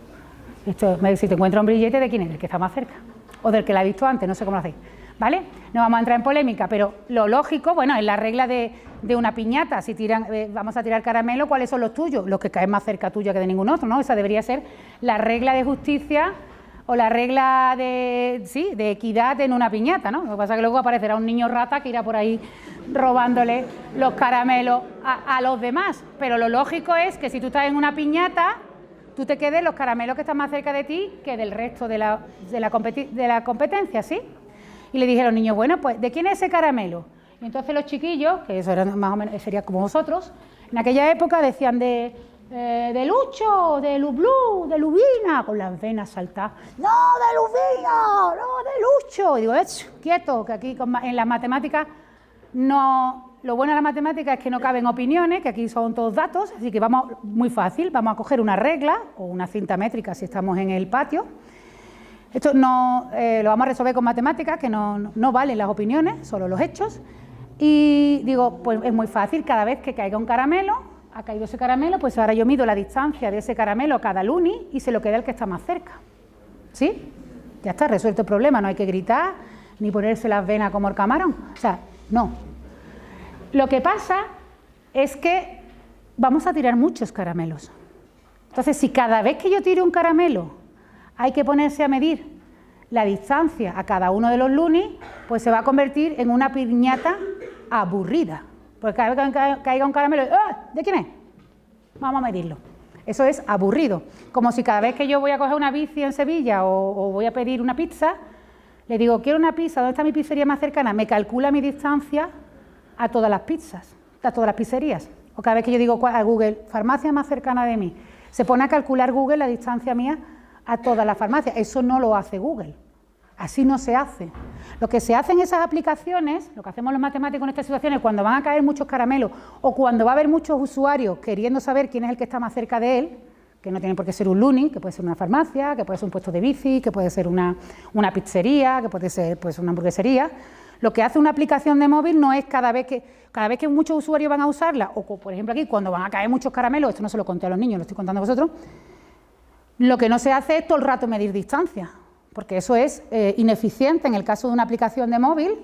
Esto, si te encuentras un brillete, ¿de quién es? Del que está más cerca, o del que la he visto antes, no sé cómo lo hacéis, ¿vale? No vamos a entrar en polémica, pero lo lógico, bueno, es la regla de una piñata. Si vamos a tirar caramelo, ¿cuáles son los tuyos? Los que caen más cerca tuya que de ningún otro, ¿no? Esa debería ser la regla de justicia o la regla de equidad en una piñata, ¿no? Lo que pasa es que luego aparecerá un niño rata que irá por ahí robándole los caramelos a los demás. Pero lo lógico es que si tú estás en una piñata, tú te quedes los caramelos que están más cerca de ti que del resto de la competencia, ¿sí? Y le dije a los niños, bueno, pues, ¿de quién es ese caramelo? Y entonces los chiquillos, que eso era más o menos, sería como vosotros, en aquella época decían de Lucho, de Lublu, de Lubina, con las venas saltadas. ¡No, de Lubina! ¡No, de Lucho! Y digo, quieto, que aquí en las matemáticas no... Lo bueno de la matemática es que no caben opiniones, que aquí son todos datos, así que vamos, muy fácil, vamos a coger una regla o una cinta métrica si estamos en el patio. Esto no lo vamos a resolver con matemáticas, que no valen las opiniones, solo los hechos. Y digo, pues es muy fácil, cada vez que caiga un caramelo, ha caído ese caramelo, pues ahora yo mido la distancia de ese caramelo a cada luni y se lo queda el que está más cerca. ¿Sí? Ya está, resuelto el problema, no hay que gritar ni ponerse las venas como el camarón. O sea, no. Lo que pasa es que vamos a tirar muchos caramelos. Entonces, si cada vez que yo tiro un caramelo hay que ponerse a medir la distancia a cada uno de los lunis, pues se va a convertir en una piñata aburrida. Porque cada vez que caiga un caramelo, ¡ah! ¿De quién es? Vamos a medirlo. Eso es aburrido. Como si cada vez que yo voy a coger una bici en Sevilla o voy a pedir una pizza, le digo, quiero una pizza, ¿dónde está mi pizzería más cercana? Me calcula mi distancia a todas las pizzas, a todas las pizzerías. O cada vez que yo digo a Google, farmacia más cercana de mí, se pone a calcular Google la distancia mía a todas las farmacias. Eso no lo hace Google. Así no se hace. Lo que se hace en esas aplicaciones, lo que hacemos los matemáticos en estas situaciones, cuando van a caer muchos caramelos o cuando va a haber muchos usuarios queriendo saber quién es el que está más cerca de él, que no tiene por qué ser un luni, que puede ser una farmacia, que puede ser un puesto de bici, que puede ser una pizzería, que puede ser pues, una hamburguesería. Lo que hace una aplicación de móvil no es cada vez que muchos usuarios van a usarla, o por ejemplo aquí, cuando van a caer muchos caramelos, esto no se lo conté a los niños, lo estoy contando a vosotros, lo que no se hace es todo el rato medir distancia, porque eso es ineficiente en el caso de una aplicación de móvil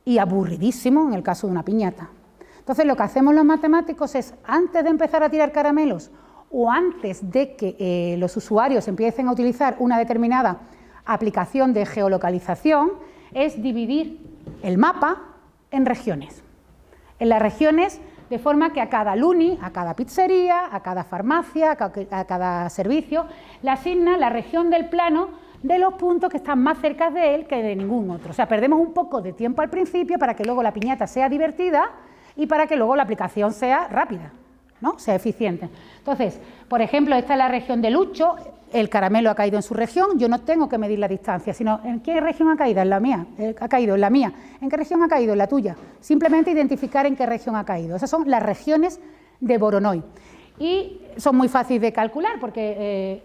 y aburridísimo en el caso de una piñata. Entonces, lo que hacemos los matemáticos es, antes de empezar a tirar caramelos o antes de que los usuarios empiecen a utilizar una determinada aplicación de geolocalización, es dividir el mapa en regiones. En las regiones, de forma que a cada luni, a cada pizzería, a cada farmacia, a cada servicio, le asigna la región del plano de los puntos que están más cerca de él que de ningún otro. O sea, perdemos un poco de tiempo al principio para que luego la piñata sea divertida y para que luego la aplicación sea rápida, ¿no? Sea eficiente. Entonces, por ejemplo, esta es la región de Lucho, el caramelo ha caído en su región, yo no tengo que medir la distancia, sino ¿en qué región ha caído? En la mía, ha caído en la mía. ¿En qué región ha caído? En la tuya. Simplemente identificar en qué región ha caído. Esas son las regiones de Voronoi. Y son muy fáciles de calcular, porque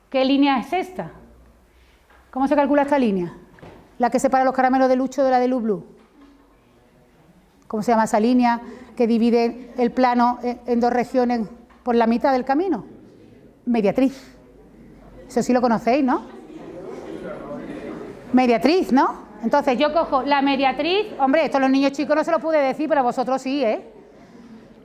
¿qué línea es esta? ¿Cómo se calcula esta línea? La que separa los caramelos de Lucho de la de Lublu. ¿Cómo se llama esa línea que divide el plano en dos regiones por la mitad del camino? Mediatriz. Eso sí lo conocéis, ¿no? Mediatriz, ¿no? Entonces yo cojo la mediatriz, hombre, esto a los niños chicos no se lo pude decir, pero a vosotros sí, ¿eh?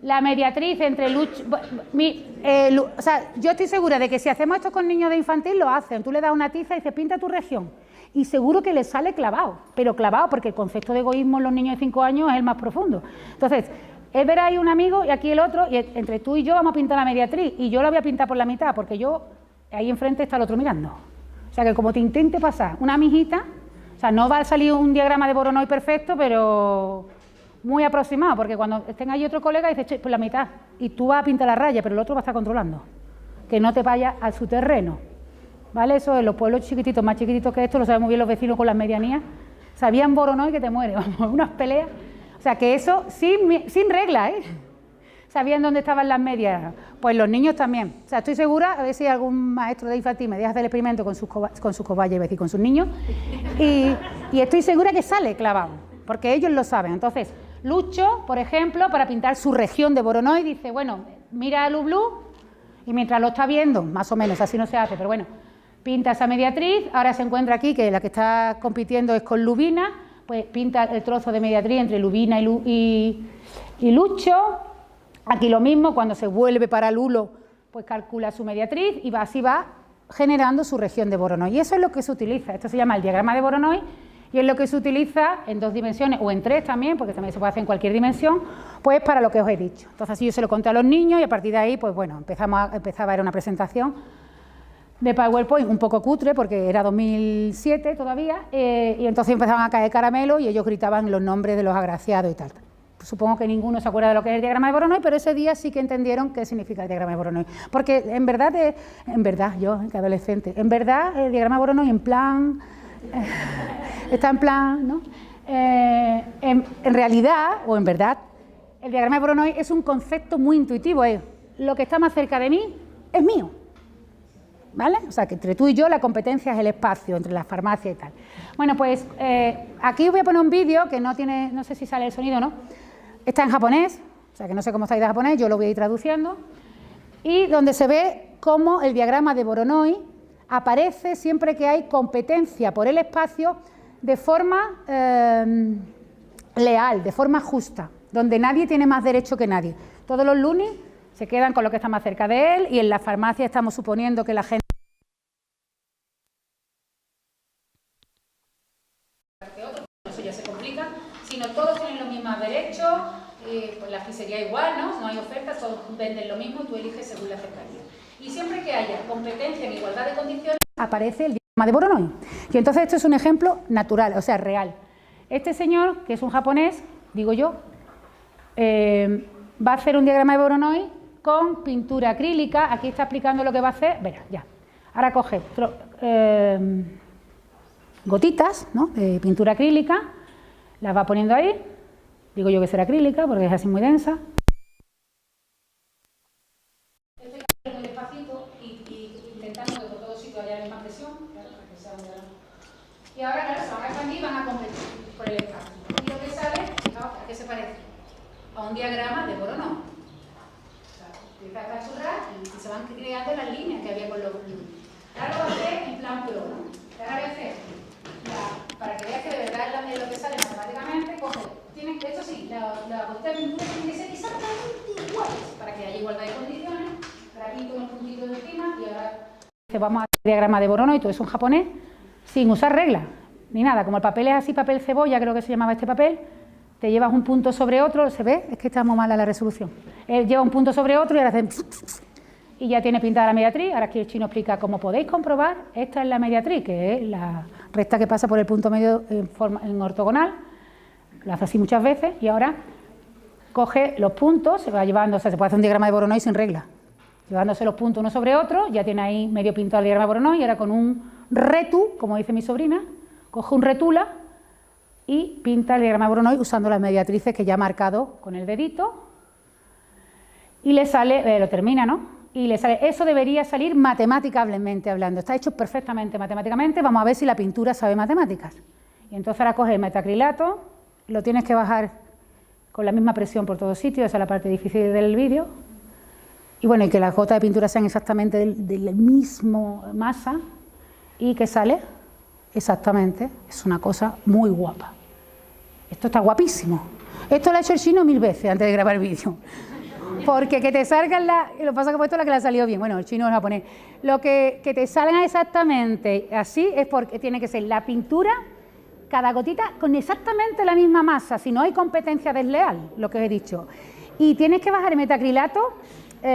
La mediatriz entre Lucho... o sea, yo estoy segura de que si hacemos esto con niños de infantil, lo hacen. Tú le das una tiza y dices, pinta tu región. Y seguro que les sale clavado, pero clavado porque el concepto de egoísmo en los niños de 5 años es el más profundo. Entonces, es ver ahí un amigo y aquí el otro, y entre tú y yo vamos a pintar la mediatriz, y yo la voy a pintar por la mitad, porque yo... ahí enfrente está el otro mirando. O sea, que como te intente pasar una mijita, o sea, no va a salir un diagrama de Voronoi perfecto, pero muy aproximado, porque cuando estén ahí otro colega dice, che, pues la mitad, y tú vas a pintar la raya, pero el otro va a estar controlando, que no te vaya a su terreno, ¿vale? Eso en los pueblos chiquititos, más chiquititos que esto, lo saben muy bien los vecinos con las medianías, sabían Voronoi que te muere, vamos, unas peleas, o sea, que eso sin regla, ¿eh? Sabían dónde estaban las medias, pues los niños también. O sea, estoy segura, a ver si algún maestro de infantil me deja hacer el experimento con sus cobayas, es decir, con sus niños, y estoy segura que sale clavado, porque ellos lo saben. Entonces, Lucho, por ejemplo, para pintar su región de Voronoi, dice, bueno, mira a Lublu, y mientras lo está viendo, más o menos, así no se hace, pero bueno, pinta esa mediatriz, ahora se encuentra aquí que la que está compitiendo es con Lubina, pues pinta el trozo de mediatriz entre Lubina y Lucho. Aquí lo mismo, cuando se vuelve para Lulo, pues calcula su mediatriz y así va generando su región de Voronoi. Y eso es lo que se utiliza, esto se llama el diagrama de Voronoi y es lo que se utiliza en 2 dimensiones o en 3 también, porque también se puede hacer en cualquier dimensión, pues para lo que os he dicho. Entonces así yo se lo conté a los niños y a partir de ahí, pues bueno, empezaba a ver una presentación de PowerPoint un poco cutre, porque era 2007 todavía, y entonces empezaban a caer caramelos y ellos gritaban los nombres de los agraciados y tal. Supongo que ninguno se acuerda de lo que es el diagrama de Voronoi, pero ese día sí que entendieron qué significa el diagrama de Voronoi. Porque en verdad, yo, que adolescente, en verdad el diagrama de Voronoi en plan, está en plan, ¿no? En realidad, o en verdad, el diagrama de Voronoi es un concepto muy intuitivo, es lo que está más cerca de mí es mío. ¿vale? O sea, que entre tú y yo la competencia es el espacio entre las farmacias y tal. Bueno, pues aquí voy a poner un vídeo que no tiene, no sé si sale el sonido o no, está en japonés, o sea, que no sé cómo está de japonés, yo lo voy a ir traduciendo, y donde se ve cómo el diagrama de Voronoi aparece siempre que hay competencia por el espacio de forma leal, de forma justa, donde nadie tiene más derecho que nadie. Todos los lunes se quedan con lo que está más cerca de él y en la farmacia estamos suponiendo que la gente... Eso ya se complica, sino todos tienen los mismos derechos, pues la pizzería igual, ¿no? No hay ofertas, todos venden lo mismo y tú eliges según la cercanía. Y siempre que haya competencia en igualdad de condiciones, aparece el diagrama de Voronoi. Y entonces esto es un ejemplo natural, o sea, real. Este señor, que es un japonés, digo yo, va a hacer un diagrama de Voronoi con pintura acrílica. Aquí está explicando lo que va a hacer. Verá, ya. Ahora coge gotitas, ¿no?, de pintura acrílica, las va poniendo ahí. Digo yo que será acrílica porque es así muy densa. Estoy muy despacito y intentando que por todos sitios haya la misma presión. Claro, para que sea un diagrama. Y ahora, claro, se van a expandir y van a competir por el espacio. Y lo que sale, fijaos, ¿a qué se parece? A un diagrama de Voronoi. O sea, empieza a apachurrar y se van creando las líneas que había con los líneas. Ahora lo voy a hacer en plan pro, ¿no? Ahora voy a hacer, para que veas que de verdad es lo que sale matemáticamente, coge, esto sí, la gotita de pintura tiene que ser exactamente iguales, para que haya igualdad de condiciones. Ahora pinto unos puntitos encima y ahora vamos a hacer el diagrama de Voronoi, todo eso en japonés, sin usar reglas, ni nada. Como el papel es así, papel cebolla, creo que se llamaba este papel, te llevas un punto sobre otro, ¿se ve? Es que está muy mala la resolución. Lleva un punto sobre otro y ahora hace... Y ya tiene pintada la mediatriz. Ahora aquí el chino explica, como podéis comprobar, esta es la mediatriz, que es la recta que pasa por el punto medio en ortogonal. Lo hace así muchas veces y ahora coge los puntos, se va llevando, o sea, se puede hacer un diagrama de Voronoi sin regla. Llevándose los puntos uno sobre otro, ya tiene ahí medio pintado el diagrama de Voronoi y ahora con un retu, como dice mi sobrina, coge un retula y pinta el diagrama de Voronoi usando las mediatrices que ya ha marcado con el dedito y le sale, lo termina, ¿no? Y le sale, eso debería salir matemáticamente hablando, está hecho perfectamente matemáticamente, vamos a ver si la pintura sabe matemáticas. Y entonces ahora coge el metacrilato, lo tienes que bajar con la misma presión por todos sitios, esa es la parte difícil del vídeo. Y bueno, y que las gotas de pintura sean exactamente de la misma masa y que sale exactamente, es una cosa muy guapa. Esto está guapísimo. Esto lo ha hecho el chino 1000 veces antes de grabar el vídeo. Porque que te salgan lo que pasa es que he puesto la que le ha salido bien, bueno, el chino es japonés. Lo que te salga exactamente así es porque tiene que ser la pintura, cada gotita con exactamente la misma masa, si no hay competencia desleal, lo que os he dicho. Y tienes que bajar el metacrilato,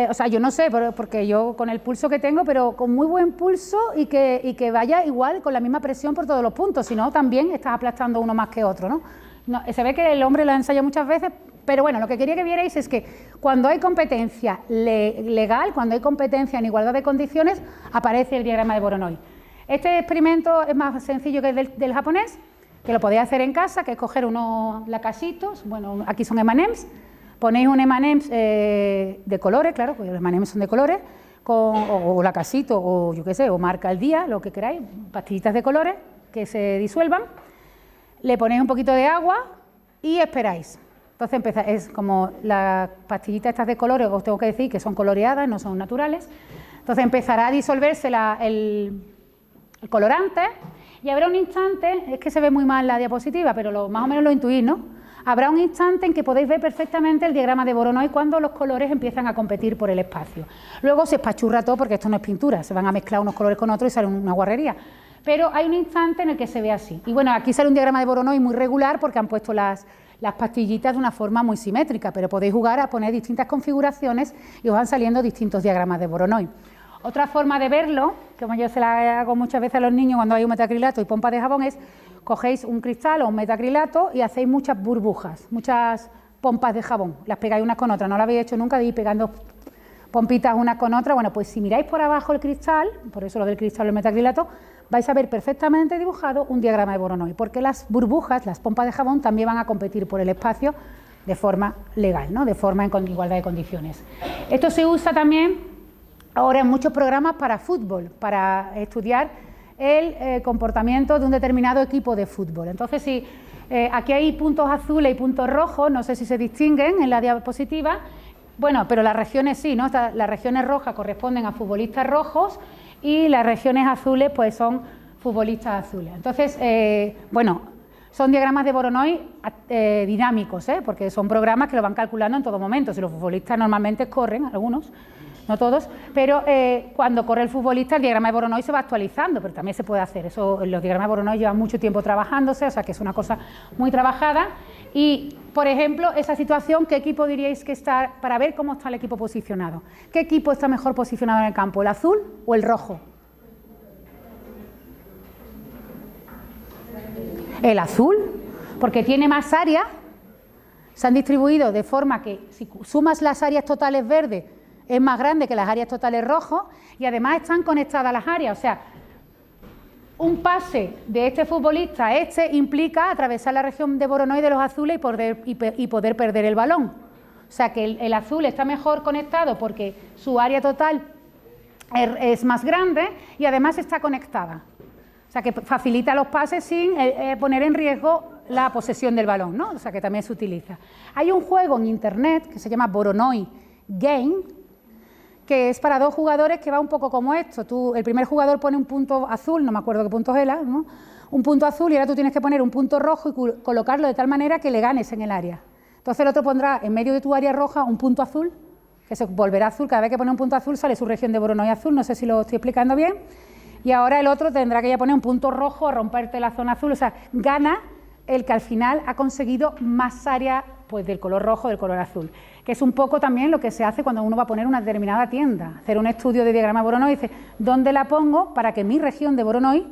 o sea, yo no sé, porque yo con el pulso que tengo, pero con muy buen pulso y que vaya igual con la misma presión por todos los puntos, si no también estás aplastando uno más que otro, ¿no? Se ve que el hombre lo ha ensayado muchas veces, pero bueno, lo que quería que vierais es que cuando hay competencia legal, cuando hay competencia en igualdad de condiciones, aparece el diagrama de Voronoi. Este experimento es más sencillo que el del japonés, que lo podéis hacer en casa, que es coger unos lacasitos, bueno, aquí son M&M's, ponéis un M&M's de colores, claro, porque los M&M's son de colores, o lacasito, o yo qué sé, o marca el día, lo que queráis, pastillitas de colores que se disuelvan, le ponéis un poquito de agua y esperáis. Entonces es como las pastillitas estas de colores, os tengo que decir que son coloreadas, no son naturales. Entonces empezará a disolverse el colorante y habrá un instante, es que se ve muy mal la diapositiva, pero más o menos lo intuís, ¿no? Habrá un instante en que podéis ver perfectamente el diagrama de Voronoi cuando los colores empiezan a competir por el espacio. Luego se espachurra todo porque esto no es pintura, se van a mezclar unos colores con otros y sale una guarrería. Pero hay un instante en el que se ve así. Y bueno, aquí sale un diagrama de Voronoi muy regular porque han puesto las pastillitas de una forma muy simétrica, pero podéis jugar a poner distintas configuraciones y os van saliendo distintos diagramas de Voronoi. Otra forma de verlo, como yo se la hago muchas veces a los niños cuando hay un metacrilato y pompa de jabón, es cogéis un cristal o un metacrilato y hacéis muchas burbujas, muchas pompas de jabón, las pegáis unas con otras, no lo habéis hecho nunca de ir pegando pompitas unas con otras. Bueno, pues si miráis por abajo el cristal, por eso lo del cristal o el metacrilato, vais a ver perfectamente dibujado un diagrama de Voronoi, porque las burbujas, las pompas de jabón, también van a competir por el espacio de forma legal, ¿no? De forma en igualdad de condiciones. Esto se usa también ahora en muchos programas para fútbol, para estudiar el comportamiento de un determinado equipo de fútbol. Entonces, si aquí hay puntos azules y puntos rojos, no sé si se distinguen en la diapositiva, bueno, pero las regiones sí, ¿no? Las regiones rojas corresponden a futbolistas rojos y las regiones azules pues son futbolistas azules. Entonces, bueno, son diagramas de Voronoi dinámicos, porque son programas que lo van calculando en todo momento. Si los futbolistas normalmente corren, algunos, no todos, pero cuando corre el futbolista el diagrama de Voronoi se va actualizando, pero también se puede hacer. Eso, los diagramas de Voronoi llevan mucho tiempo trabajándose, o sea que es una cosa muy trabajada. Y, por ejemplo, esa situación, ¿qué equipo diríais que está, para ver cómo está el equipo posicionado? ¿Qué equipo está mejor posicionado en el campo, el azul o el rojo? El azul, porque tiene más áreas, se han distribuido de forma que si sumas las áreas totales verdes es más grande que las áreas totales rojos y además están conectadas las áreas, o sea, un pase de este futbolista a este implica atravesar la región de Voronoi de los azules y poder perder el balón. O sea que el azul está mejor conectado porque su área total es más grande y además está conectada. O sea que facilita los pases sin poner en riesgo la posesión del balón, ¿no? O sea que también se utiliza. Hay un juego en internet que se llama Voronoi Game, que es para dos jugadores que va un poco como esto. El primer jugador pone un punto azul, no me acuerdo qué punto era, ¿no? Un punto azul y ahora tú tienes que poner un punto rojo y colocarlo de tal manera que le ganes en el área. Entonces el otro pondrá en medio de tu área roja un punto azul, que se volverá azul. Cada vez que pone un punto azul sale su región de Voronoi azul, no sé si lo estoy explicando bien. Y ahora el otro tendrá que ya poner un punto rojo a romperte la zona azul, o sea, gana el que al final ha conseguido más área pues, del color rojo, del color azul, que es un poco también lo que se hace cuando uno va a poner una determinada tienda, hacer un estudio de diagrama de Voronoi y dice, ¿dónde la pongo para que mi región de Voronoi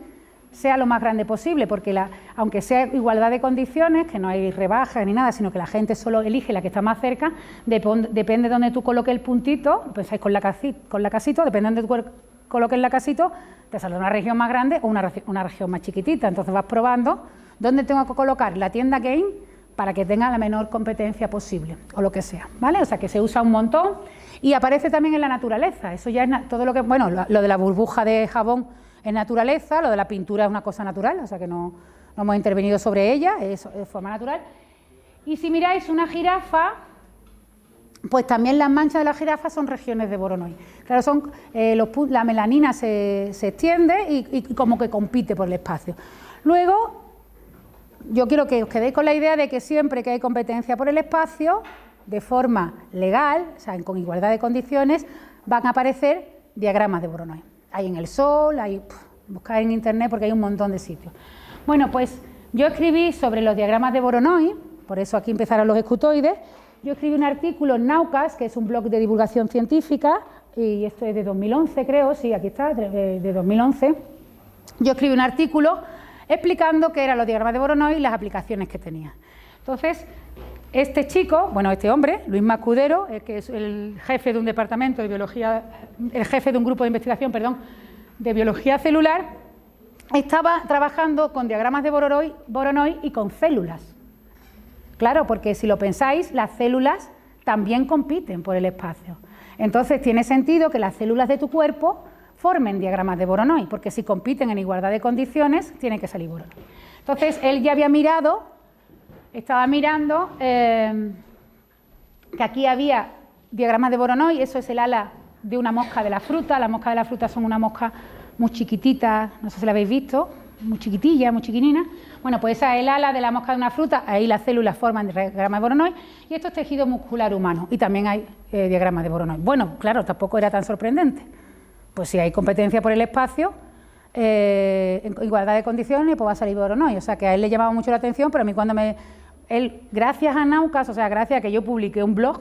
sea lo más grande posible? Porque aunque sea igualdad de condiciones, que no hay rebajas ni nada, sino que la gente solo elige la que está más cerca, depende de donde tú coloques el puntito, pensáis con la casito, depende de donde tú coloques la casito, te sale una región más grande o una región más chiquitita. Entonces vas probando dónde tengo que colocar la tienda Game para que tenga la menor competencia posible, o lo que sea, ¿vale? O sea que se usa un montón y aparece también en la naturaleza. Eso ya es todo lo que, bueno, lo de la burbuja de jabón es naturaleza, lo de la pintura es una cosa natural, o sea que no hemos intervenido sobre ella, es forma natural. Y si miráis una jirafa, pues también las manchas de la jirafa son regiones de Voronoi. Claro, son la melanina se extiende y como que compite por el espacio. Luego, yo quiero que os quedéis con la idea de que siempre que hay competencia por el espacio, de forma legal, o sea, con igualdad de condiciones, van a aparecer diagramas de Voronoi. Hay en el Sol, buscáis en internet porque hay un montón de sitios. Bueno, pues yo escribí sobre los diagramas de Voronoi, por eso aquí empezaron los escutoides. Yo escribí un artículo en Naucas, que es un blog de divulgación científica, y esto es de 2011 creo, sí, aquí está, de 2011. Yo escribí un artículo explicando qué eran los diagramas de Voronoi y las aplicaciones que tenía. Entonces, este chico, bueno, este hombre, Luis Mascudero, que es el jefe de un departamento de biología, el jefe de un grupo de investigación, perdón, de biología celular, estaba trabajando con diagramas de Voronoi y con células. Claro, porque si lo pensáis, las células también compiten por el espacio. Entonces, tiene sentido que las células de tu cuerpo formen diagramas de Voronoi, porque si compiten en igualdad de condiciones, tiene que salir Voronoi. Entonces, él ya había mirado, estaba mirando que aquí había diagramas de Voronoi, eso es el ala de una mosca de la fruta. Las moscas de la fruta son una mosca muy chiquitita, no sé si la habéis visto, muy chiquitilla, muy chiquinina. Bueno, pues esa es el ala de la mosca de una fruta, ahí las células forman diagramas de Voronoi y esto es tejido muscular humano y también hay diagramas de Voronoi. Bueno, claro, tampoco era tan sorprendente. Pues si hay competencia por el espacio, en igualdad de condiciones, pues va a salir Voronoi. O sea que a él le llamaba mucho la atención, pero a mí cuando él, gracias a Naucas, o sea, gracias a que yo publiqué un blog,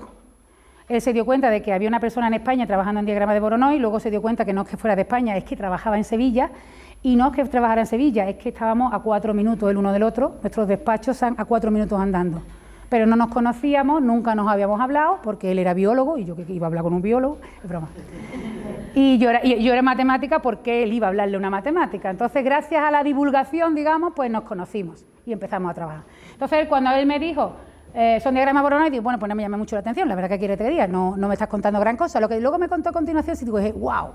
él se dio cuenta de que había una persona en España trabajando en diagrama de Voronoi, luego se dio cuenta que no es que fuera de España, es que trabajaba en Sevilla, y no es que trabajara en Sevilla, es que estábamos a 4 minutos el uno del otro, nuestros despachos están a 4 minutos andando. Pero no nos conocíamos, nunca nos habíamos hablado, porque él era biólogo, y yo que iba a hablar con un biólogo, es broma. Y yo era matemática porque él iba a hablarle una matemática. Entonces, gracias a la divulgación, digamos, pues nos conocimos y empezamos a trabajar. Entonces, cuando él me dijo, son diagramas Voronoi, y digo, bueno, pues no me llama mucho la atención, la verdad que quiere te diga, no me estás contando gran cosa. Lo que luego me contó a continuación, sí digo, wow.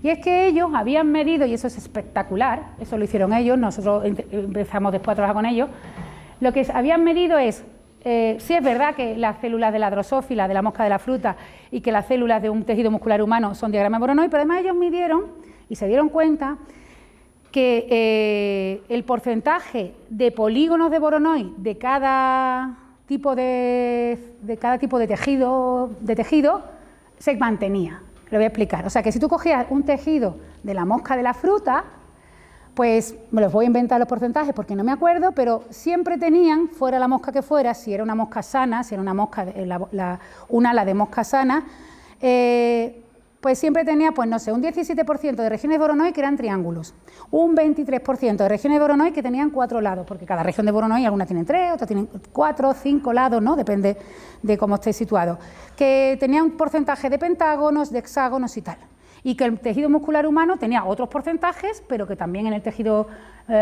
Y es que ellos habían medido, y eso es espectacular, eso lo hicieron ellos, nosotros empezamos después a trabajar con ellos, lo que habían medido es, sí es verdad que las células de la drosófila, de la mosca de la fruta, y que las células de un tejido muscular humano son diagramas Voronoi, pero además ellos midieron y se dieron cuenta que el porcentaje de polígonos de Voronoi de cada tipo de tejido se mantenía. Lo voy a explicar. O sea, que si tú cogías un tejido de la mosca de la fruta, pues me los voy a inventar los porcentajes porque no me acuerdo, pero siempre tenían, fuera la mosca que fuera, si era una mosca sana, si era una mosca, un ala de mosca sana, pues siempre tenía, pues no sé, un 17% de regiones de Voronoi que eran triángulos, un 23% de regiones de Voronoi que tenían 4 lados, porque cada región de Voronoi, algunas tienen 3, otras tienen 4, 5 lados, ¿no? Depende de cómo esté situado, que tenía un porcentaje de pentágonos, de hexágonos y tal, y que el tejido muscular humano tenía otros porcentajes, pero que también en el tejido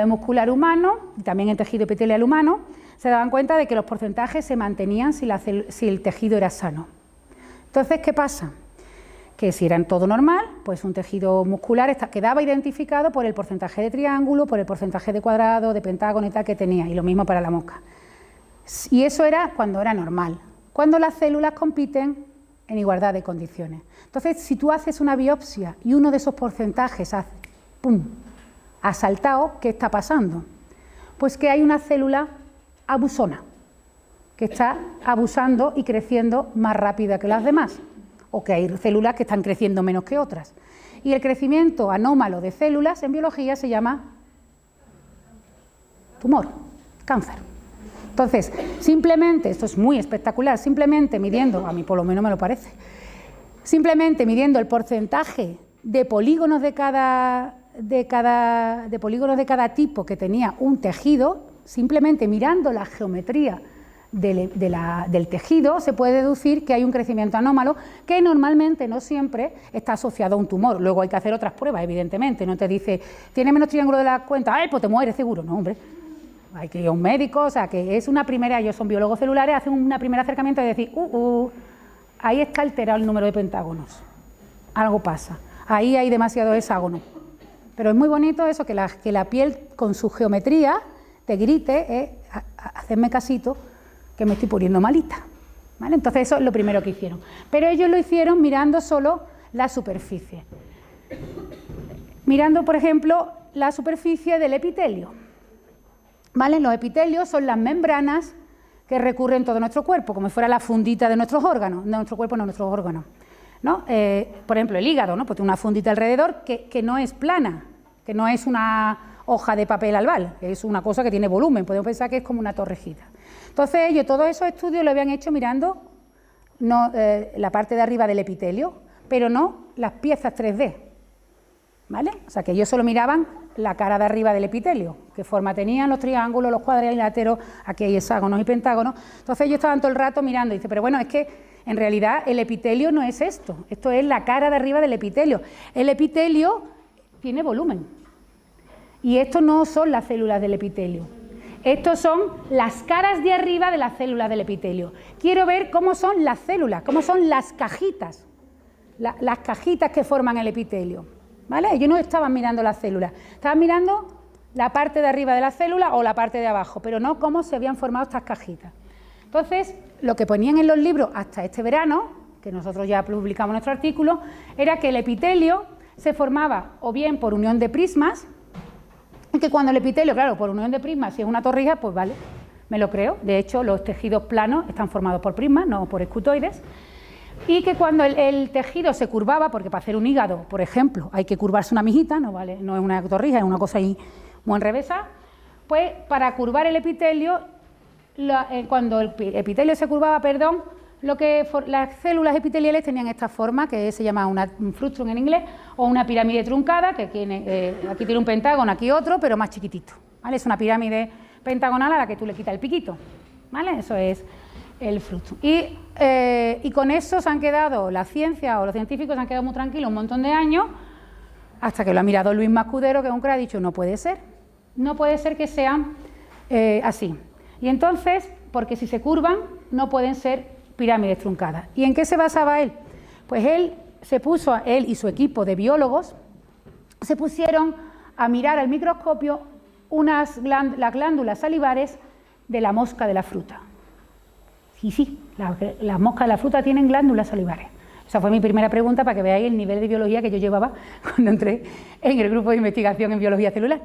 muscular humano, y también en el tejido epitelial humano, se daban cuenta de que los porcentajes se mantenían si el tejido era sano. Entonces, ¿qué pasa? Que si eran todo normal, pues un tejido muscular quedaba identificado por el porcentaje de triángulo, por el porcentaje de cuadrado, de pentágono y tal que tenía, y lo mismo para la mosca. Y eso era cuando era normal, cuando las células compiten en igualdad de condiciones. Entonces, si tú haces una biopsia y uno de esos porcentajes ha saltado, ¿qué está pasando? Pues que hay una célula abusona, que está abusando y creciendo más rápida que las demás, o que hay células que están creciendo menos que otras. Y el crecimiento anómalo de células en biología se llama tumor, cáncer. Entonces, simplemente, esto es muy espectacular, simplemente midiendo, a mí por lo menos me lo parece, simplemente midiendo el porcentaje de polígonos de cada tipo que tenía un tejido, simplemente mirando la geometría del tejido, se puede deducir que hay un crecimiento anómalo que normalmente, no siempre, está asociado a un tumor. Luego hay que hacer otras pruebas, evidentemente, no te dice, tiene menos triángulo de la cuenta, ¡ay, pues te mueres seguro! No, hombre, hay que ir a un médico, o sea, que es una primera, ellos son biólogos celulares, hacen un primer acercamiento de decir, ahí está alterado el número de pentágonos, algo pasa, ahí hay demasiado hexágono. Pero es muy bonito eso, que la piel con su geometría te grite, hacerme casito, que me estoy poniendo malita, ¿vale? Entonces eso es lo primero que hicieron. Pero ellos lo hicieron mirando solo la superficie. Mirando, por ejemplo, la superficie del epitelio, ¿vale? Los epitelios son las membranas que recurren todo nuestro cuerpo, como si fuera la fundita de nuestros órganos, de nuestro cuerpo, no nuestros órganos, ¿no? Por ejemplo, el hígado, ¿no? Pues tiene una fundita alrededor que no es plana, que no es una hoja de papel albal, es una cosa que tiene volumen, podemos pensar que es como una torrejita. Entonces ellos todos esos estudios lo habían hecho mirando la parte de arriba del epitelio, pero no las piezas 3D, ¿vale? O sea que ellos solo miraban la cara de arriba del epitelio, qué forma tenían los triángulos, los cuadriláteros, aquí hay hexágonos y pentágonos. Entonces ellos estaban todo el rato mirando y dice, pero bueno, es que en realidad el epitelio no es esto es la cara de arriba del epitelio. El epitelio tiene volumen y esto no son las células del epitelio. Estos son las caras de arriba de las células del epitelio. Quiero ver cómo son las células, cómo son las cajitas, las cajitas que forman el epitelio, ¿vale? Ellos no estaban mirando las células, estaban mirando la parte de arriba de la célula o la parte de abajo, pero no cómo se habían formado estas cajitas. Entonces, lo que ponían en los libros hasta este verano, que nosotros ya publicamos nuestro artículo, era que el epitelio se formaba o bien por unión de prismas, y que cuando el epitelio, claro, por unión de prismas, si es una torrija, pues vale, me lo creo. De hecho, los tejidos planos están formados por prismas, no por escutoides. Y que cuando el tejido se curvaba, porque para hacer un hígado, por ejemplo, hay que curvarse una mijita, no vale, no es una torrija, es una cosa ahí muy enrevesada, pues para curvar el epitelio, cuando el epitelio se curvaba, las células epiteliales tenían esta forma, que se llama un frustrum en inglés, o una pirámide truncada, que aquí tiene un pentágono, aquí otro, pero más chiquitito, ¿vale? Es una pirámide pentagonal a la que tú le quitas el piquito, ¿vale? Eso es el frustrum. Y con eso se han quedado, la ciencia o los científicos se han quedado muy tranquilos un montón de años, hasta que lo ha mirado Luis Mascudero, que es un crack, ha dicho, no puede ser que sean así. Y entonces, porque si se curvan no pueden ser pirámides truncadas. ¿Y en qué se basaba él? Pues él y su equipo de biólogos se pusieron a mirar al microscopio las glándulas salivares de la mosca de la fruta. Y sí, las moscas de la fruta tienen glándulas salivares. Esa fue mi primera pregunta para que veáis el nivel de biología que yo llevaba cuando entré en el grupo de investigación en biología celular.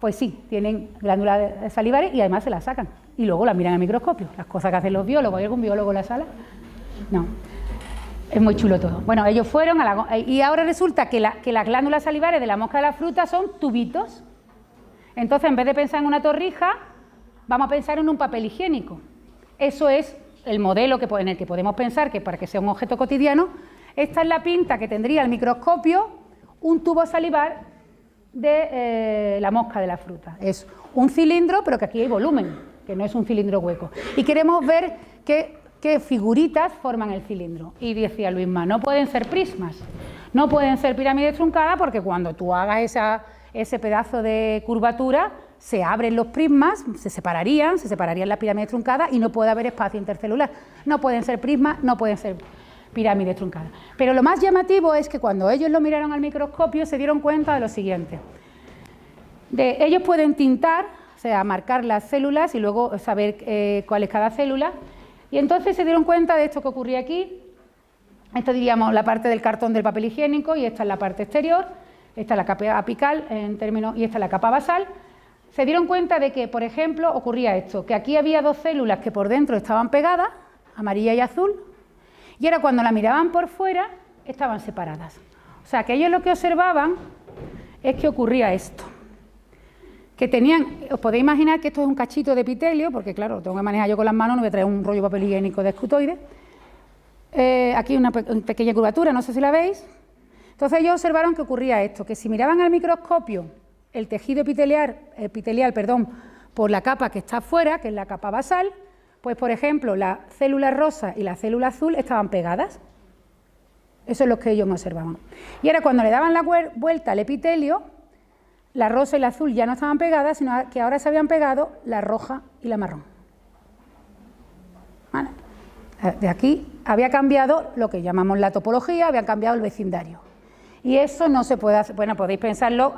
Pues sí, tienen glándulas salivares y además se las sacan. Y luego las miran al microscopio, las cosas que hacen los biólogos. ¿Hay algún biólogo en la sala? No. Es muy chulo todo. Bueno, ellos fueron y ahora resulta que las glándulas salivares de la mosca de la fruta son tubitos. Entonces, en vez de pensar en una torrija, vamos a pensar en un papel higiénico. Eso es el modelo en el que podemos pensar que para que sea un objeto cotidiano, esta es la pinta que tendría el microscopio un tubo salivar de la mosca de la fruta. Es un cilindro, pero que aquí hay volumen, que no es un cilindro hueco. Y queremos ver qué figuritas forman el cilindro. Y decía Luisma, no pueden ser prismas, no pueden ser pirámides truncadas, porque cuando tú hagas ese pedazo de curvatura, se abren los prismas, se separarían las pirámides truncadas y no puede haber espacio intercelular. No pueden ser prismas, no pueden ser pirámides truncadas. Pero lo más llamativo es que cuando ellos lo miraron al microscopio se dieron cuenta de lo siguiente. Ellos pueden tintar, o sea, marcar las células y luego saber cuál es cada célula. Y entonces se dieron cuenta de esto que ocurría aquí. Esto diríamos la parte del cartón del papel higiénico y esta es la parte exterior. Esta es la capa apical y esta es la capa basal. Se dieron cuenta de que, por ejemplo, ocurría esto, que aquí había dos células que por dentro estaban pegadas, amarilla y azul, y ahora cuando la miraban por fuera, estaban separadas. O sea, que ellos lo que observaban es que ocurría esto. Que tenían, os podéis imaginar que esto es un cachito de epitelio, porque claro, lo tengo que manejar yo con las manos, no voy a traer un rollo de papel higiénico de escutoide. Aquí una pequeña curvatura, no sé si la veis. Entonces ellos observaron que ocurría esto, que si miraban al microscopio el tejido epitelial, por la capa que está afuera, que es la capa basal, pues por ejemplo la célula rosa y la célula azul estaban pegadas. Eso es lo que ellos observaban. Y ahora cuando le daban la vuelta al epitelio, la rosa y la azul ya no estaban pegadas, sino que ahora se habían pegado la roja y la marrón. ¿Vale? De aquí había cambiado lo que llamamos la topología, habían cambiado el vecindario. Y eso no se puede hacer, bueno, podéis pensarlo,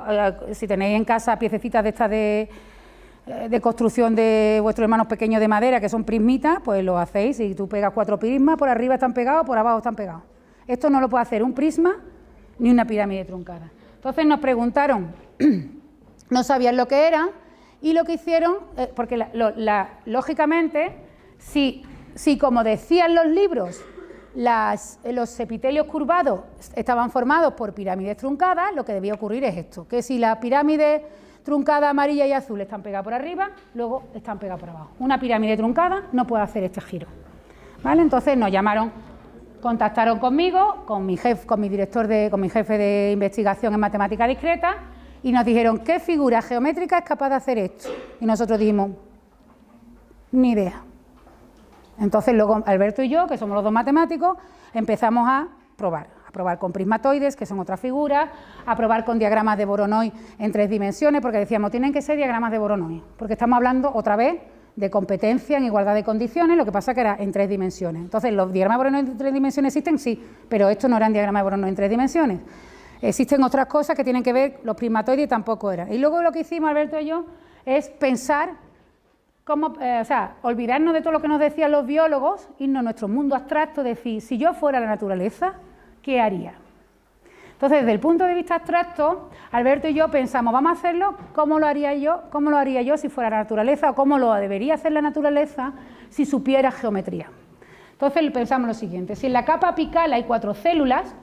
si tenéis en casa piececitas de estas de construcción de vuestros hermanos pequeños de madera, que son prismitas, pues lo hacéis, y tú pegas 4 prismas, por arriba están pegados, por abajo están pegados. Esto no lo puede hacer un prisma ni una pirámide truncada. Entonces nos preguntaron, no sabían lo que era, y lo que hicieron, porque lógicamente, si como decían los libros, los epitelios curvados estaban formados por pirámides truncadas, lo que debía ocurrir es esto, que si las pirámides truncadas amarilla y azul están pegadas por arriba, luego están pegadas por abajo. Una pirámide truncada no puede hacer este giro. ¿Vale? Entonces nos llamaron, contactaron conmigo, con mi jefe de investigación en matemática discreta, y nos dijeron, ¿qué figura geométrica es capaz de hacer esto? Y nosotros dijimos, ni idea. Entonces luego Alberto y yo, que somos los dos matemáticos, empezamos a probar con prismatoides, que son otras figuras, a probar con diagramas de Voronoi en 3 dimensiones, porque decíamos, tienen que ser diagramas de Voronoi, porque estamos hablando otra vez de competencia en igualdad de condiciones, lo que pasa que era en 3 dimensiones. Entonces, ¿los diagramas de Voronoi en 3 dimensiones existen? Sí, pero estos no eran diagramas de Voronoi en 3 dimensiones. Existen otras cosas que tienen que ver, los prismatoides tampoco eran. Y luego lo que hicimos Alberto y yo es pensar olvidarnos de todo lo que nos decían los biólogos, irnos a nuestro mundo abstracto, decir, si yo fuera la naturaleza, ¿qué haría? Entonces, desde el punto de vista abstracto, Alberto y yo pensamos, vamos a hacerlo, ¿cómo lo haría yo si fuera la naturaleza? O ¿cómo lo debería hacer la naturaleza si supiera geometría? Entonces pensamos lo siguiente, si en la capa apical hay 4 células,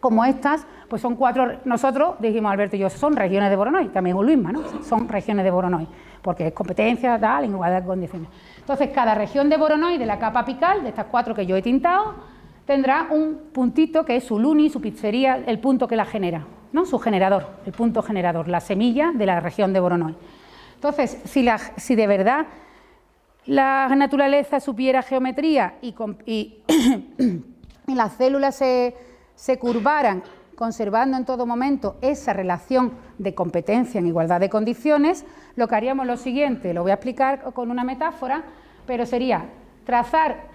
como estas, pues son 4, nosotros dijimos Alberto y yo, son regiones de Voronoi, también Luisma, ¿no? Son regiones de Voronoi, porque es competencia, tal, en igualdad de condiciones. Entonces, cada región de Voronoi de la capa apical, de estas 4 que yo he tintado, tendrá un puntito que es su luni, su pizzería, el punto que la genera, ¿no? Su generador, el punto generador, la semilla de la región de Voronoi. Entonces, si de verdad la naturaleza supiera geometría y las células se curvaran, conservando en todo momento esa relación de competencia en igualdad de condiciones, lo que haríamos es lo siguiente, lo voy a explicar con una metáfora, pero sería trazar,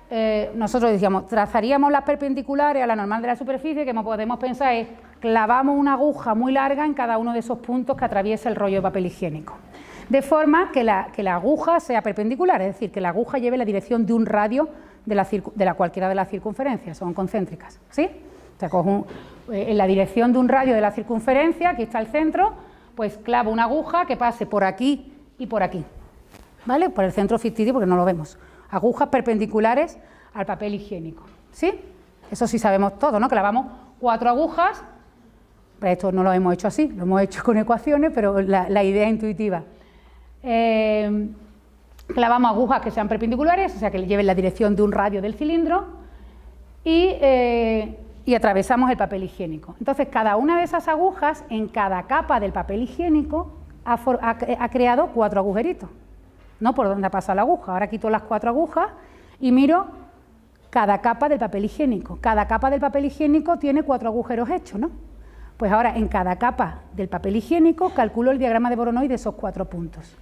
nosotros decíamos, trazaríamos las perpendiculares a la normal de la superficie, que como podemos pensar es, clavamos una aguja muy larga en cada uno de esos puntos que atraviesa el rollo de papel higiénico, de forma que la aguja sea perpendicular, es decir, que la aguja lleve la dirección de un radio de cualquiera de las circunferencias, son concéntricas, ¿sí? O sea, cojo en la dirección de un radio de la circunferencia, aquí está el centro, pues clavo una aguja que pase por aquí y por aquí, ¿vale? Por el centro ficticio porque no lo vemos. Agujas perpendiculares al papel higiénico, ¿sí? Eso sí sabemos todo, ¿no? Clavamos 4 agujas, pero esto no lo hemos hecho así, lo hemos hecho con ecuaciones, pero la idea intuitiva. Clavamos agujas que sean perpendiculares, o sea, que lleven la dirección de un radio del cilindro y atravesamos el papel higiénico. Entonces, cada una de esas agujas, en cada capa del papel higiénico, ha creado 4 agujeritos, ¿no? Por donde ha pasado la aguja. Ahora quito las 4 agujas y miro cada capa del papel higiénico. Cada capa del papel higiénico tiene 4 agujeros hechos, ¿no? Pues ahora, en cada capa del papel higiénico, calculo el diagrama de Voronoi de esos 4 puntos.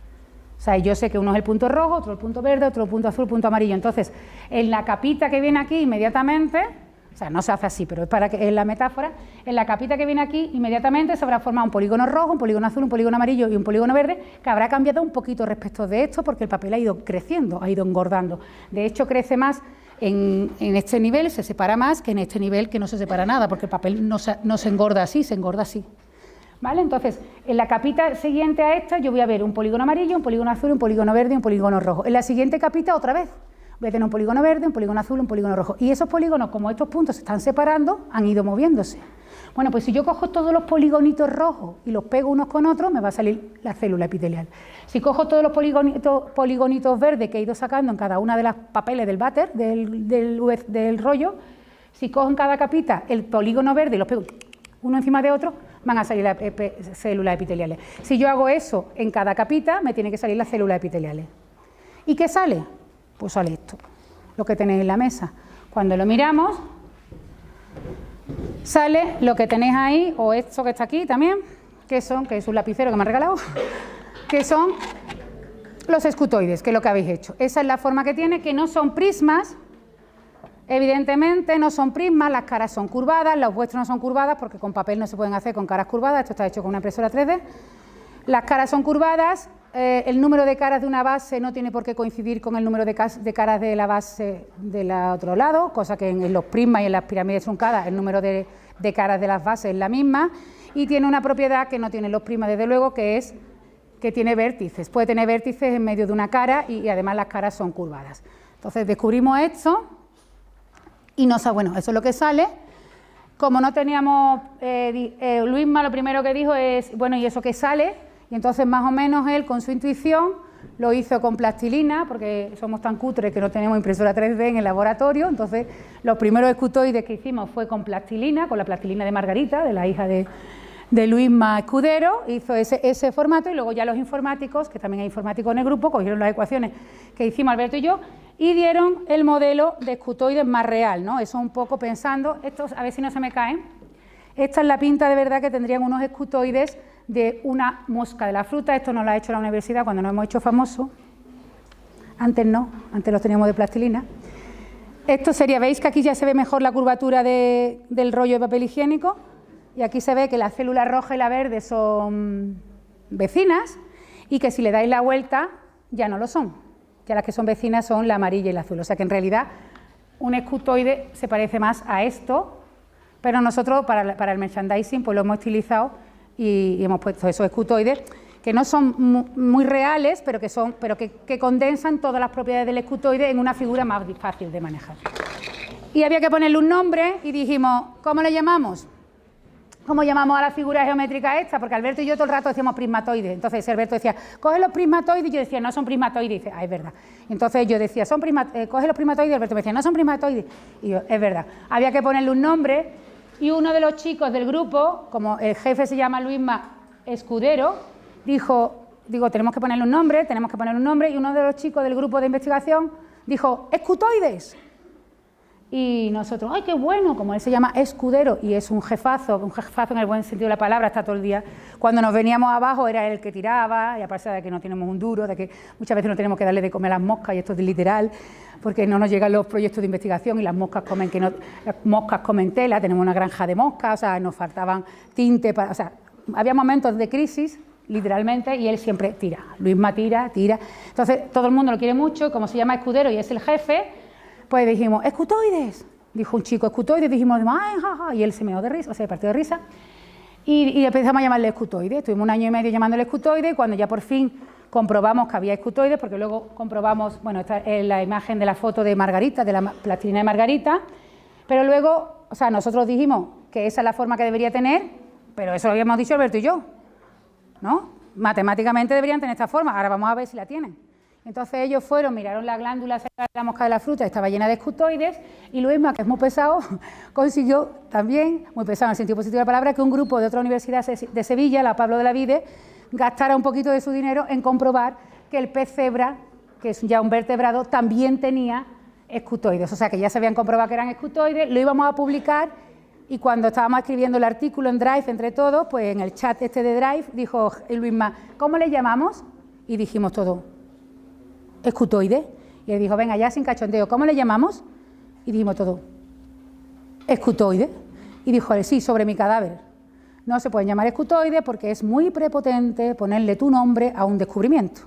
O sea, yo sé que uno es el punto rojo, otro el punto verde, otro el punto azul, punto amarillo. Entonces, en la capita que viene aquí inmediatamente, o sea, no se hace así, pero es para que es la metáfora, en la capita que viene aquí inmediatamente se habrá formado un polígono rojo, un polígono azul, un polígono amarillo y un polígono verde, que habrá cambiado un poquito respecto de esto porque el papel ha ido creciendo, ha ido engordando. De hecho, crece más en este nivel, se separa más que en este nivel que no se separa nada, porque el papel no se engorda así, se engorda así. ¿Vale? Entonces, en la capita siguiente a esta yo voy a ver un polígono amarillo, un polígono azul, un polígono verde y un polígono rojo. En la siguiente capita otra vez voy a tener un polígono verde, un polígono azul, un polígono rojo. Y esos polígonos, como estos puntos se están separando, han ido moviéndose. Bueno, pues si yo cojo todos los poligonitos rojos y los pego unos con otros, me va a salir la célula epitelial. Si cojo todos los poligonitos verdes que he ido sacando en cada una de las papeles del váter, del rollo, si cojo en cada capita el polígono verde y los pego uno encima de otro, van a salir las células epiteliales. Si yo hago eso en cada capita, me tiene que salir las células epiteliales. ¿Y qué sale? Pues sale esto, lo que tenéis en la mesa. Cuando lo miramos, sale lo que tenéis ahí, o esto que está aquí también, que es un lapicero que me han regalado, que son los escutoides, que es lo que habéis hecho. Esa es la forma que tiene, que no son prismas. Evidentemente no son prismas, las caras son curvadas, los vuestros no son curvadas porque con papel no se pueden hacer con caras curvadas, esto está hecho con una impresora 3D. Las caras son curvadas, el número de caras de una base no tiene por qué coincidir con el número de caras de la base del otro lado, cosa que en los prismas y en las pirámides truncadas el número de caras de las bases es la misma, y tiene una propiedad que no tienen los prismas desde luego, que es que tiene vértices, puede tener vértices en medio de una cara y además las caras son curvadas. Entonces descubrimos esto. Y bueno, eso es lo que sale. Como no teníamos, Luisma lo primero que dijo es, bueno, ¿y eso qué sale? Y entonces más o menos él con su intuición lo hizo con plastilina, porque somos tan cutres que no tenemos impresora 3D en el laboratorio, entonces los primeros escutoides que hicimos fue con plastilina, con la plastilina de Margarita, de la hija de Luisma Escudero, hizo ese formato, y luego ya los informáticos, que también hay informáticos en el grupo, cogieron las ecuaciones que hicimos Alberto y yo, y dieron el modelo de escutoides más real, ¿no? Eso un poco pensando, estos a ver si no se me caen, esta es la pinta de verdad que tendrían unos escutoides de una mosca de la fruta. Esto nos lo ha hecho la universidad cuando nos hemos hecho famosos, antes no, antes los teníamos de plastilina. Esto sería, veis que aquí ya se ve mejor la curvatura del rollo de papel higiénico, y aquí se ve que la célula roja y la verde son vecinas, y que si le dais la vuelta ya no lo son. Ya las que son vecinas son la amarilla y la azul. O sea que en realidad un escutoide se parece más a esto, pero nosotros para el merchandising pues lo hemos estilizado y hemos puesto esos escutoides que no son muy reales, pero que condensan todas las propiedades del escutoide en una figura más fácil de manejar. Y había que ponerle un nombre y dijimos, ¿cómo le llamamos? ¿Cómo llamamos a la figura geométrica esta? Porque Alberto y yo todo el rato decíamos prismatoides. Entonces Alberto decía, coge los prismatoides, y yo decía, no son prismatoides. Y dice, es verdad. Entonces yo decía, coge los prismatoides, y Alberto me decía, no son prismatoides. Y yo, es verdad. Había que ponerle un nombre, y uno de los chicos del grupo, como el jefe se llama Luisma Escudero, digo, tenemos que ponerle un nombre, y uno de los chicos del grupo de investigación dijo, escutoides. Y nosotros, ¡ay, qué bueno! Como él se llama Escudero y es un jefazo en el buen sentido de la palabra, está todo el día. Cuando nos veníamos abajo era él el que tiraba, y aparte de que no tenemos un duro, de que muchas veces no tenemos que darle de comer a las moscas, y esto es literal, porque no nos llegan los proyectos de investigación y las moscas comen tela, tenemos una granja de moscas, o sea, nos faltaban tinte, o sea, había momentos de crisis, literalmente, y él siempre tira. Luisma tira. Entonces, todo el mundo lo quiere mucho, como se llama Escudero y es el jefe, pues dijimos, escutoides, dijo un chico, escutoides, dijimos, ay, jaja, y él se meó de risa, o sea, partió de risa, y empezamos a llamarle escutoides. Estuvimos 1 año y medio llamándole escutoides, cuando ya por fin comprobamos que había escutoides, porque luego comprobamos, bueno, esta es la imagen de la foto de Margarita, de la plastilina de Margarita, pero luego, o sea, nosotros dijimos que esa es la forma que debería tener, pero eso lo habíamos dicho Alberto y yo, ¿no? Matemáticamente deberían tener esta forma, ahora vamos a ver si la tienen. Entonces ellos fueron, miraron la glándula de la mosca de la fruta, estaba llena de escutoides, y Luisma, que es muy pesado, consiguió también, muy pesado en el sentido positivo de la palabra, que un grupo de otra universidad de Sevilla, la Pablo de la Vide, gastara un poquito de su dinero en comprobar que el pez cebra, que es ya un vertebrado, también tenía escutoides. O sea, que ya se habían comprobado que eran escutoides, lo íbamos a publicar, y cuando estábamos escribiendo el artículo en Drive entre todos, pues en el chat este de Drive, dijo Luisma, ¿cómo le llamamos? Y dijimos todo, escutoide. Y él dijo, venga, ya sin cachondeo, ¿cómo le llamamos? Y dijimos todo, escutoide. Y dijo, sí, sobre mi cadáver. No se pueden llamar escutoide porque es muy prepotente ponerle tu nombre a un descubrimiento.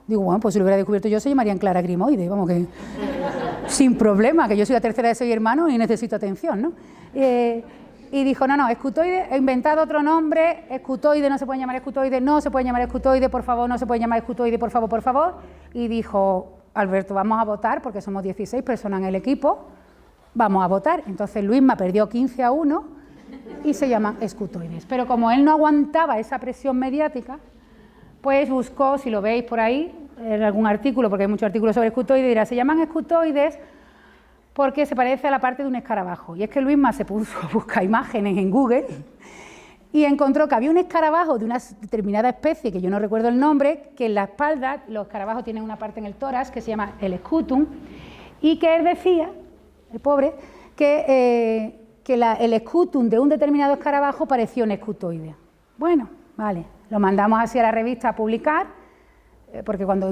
Digo, bueno, pues si lo hubiera descubierto yo se llamarían Clara Grimoide, vamos que sin problema, que yo soy la tercera de 6 hermanos y necesito atención, ¿no? Y dijo, no, escutoide, he inventado otro nombre, escutoide, no se pueden llamar escutoide, no se pueden llamar escutoide, por favor, no se pueden llamar escutoide, por favor. Y dijo, Alberto, vamos a votar, porque somos 16 personas en el equipo, vamos a votar. Entonces Luisma perdió 15-1 y se llaman escutoides. Pero como él no aguantaba esa presión mediática, pues buscó, si lo veis por ahí, en algún artículo, porque hay muchos artículos sobre escutoides, dirá, se llaman escutoides porque se parece a la parte de un escarabajo. Y es que Luisma se puso a buscar imágenes en Google y encontró que había un escarabajo de una determinada especie, que yo no recuerdo el nombre, que en la espalda, los escarabajos tienen una parte en el tórax que se llama el escutum, y que él decía, el pobre, que el escutum de un determinado escarabajo parecía un escutoide. Bueno, vale, lo mandamos así a la revista a publicar, porque cuando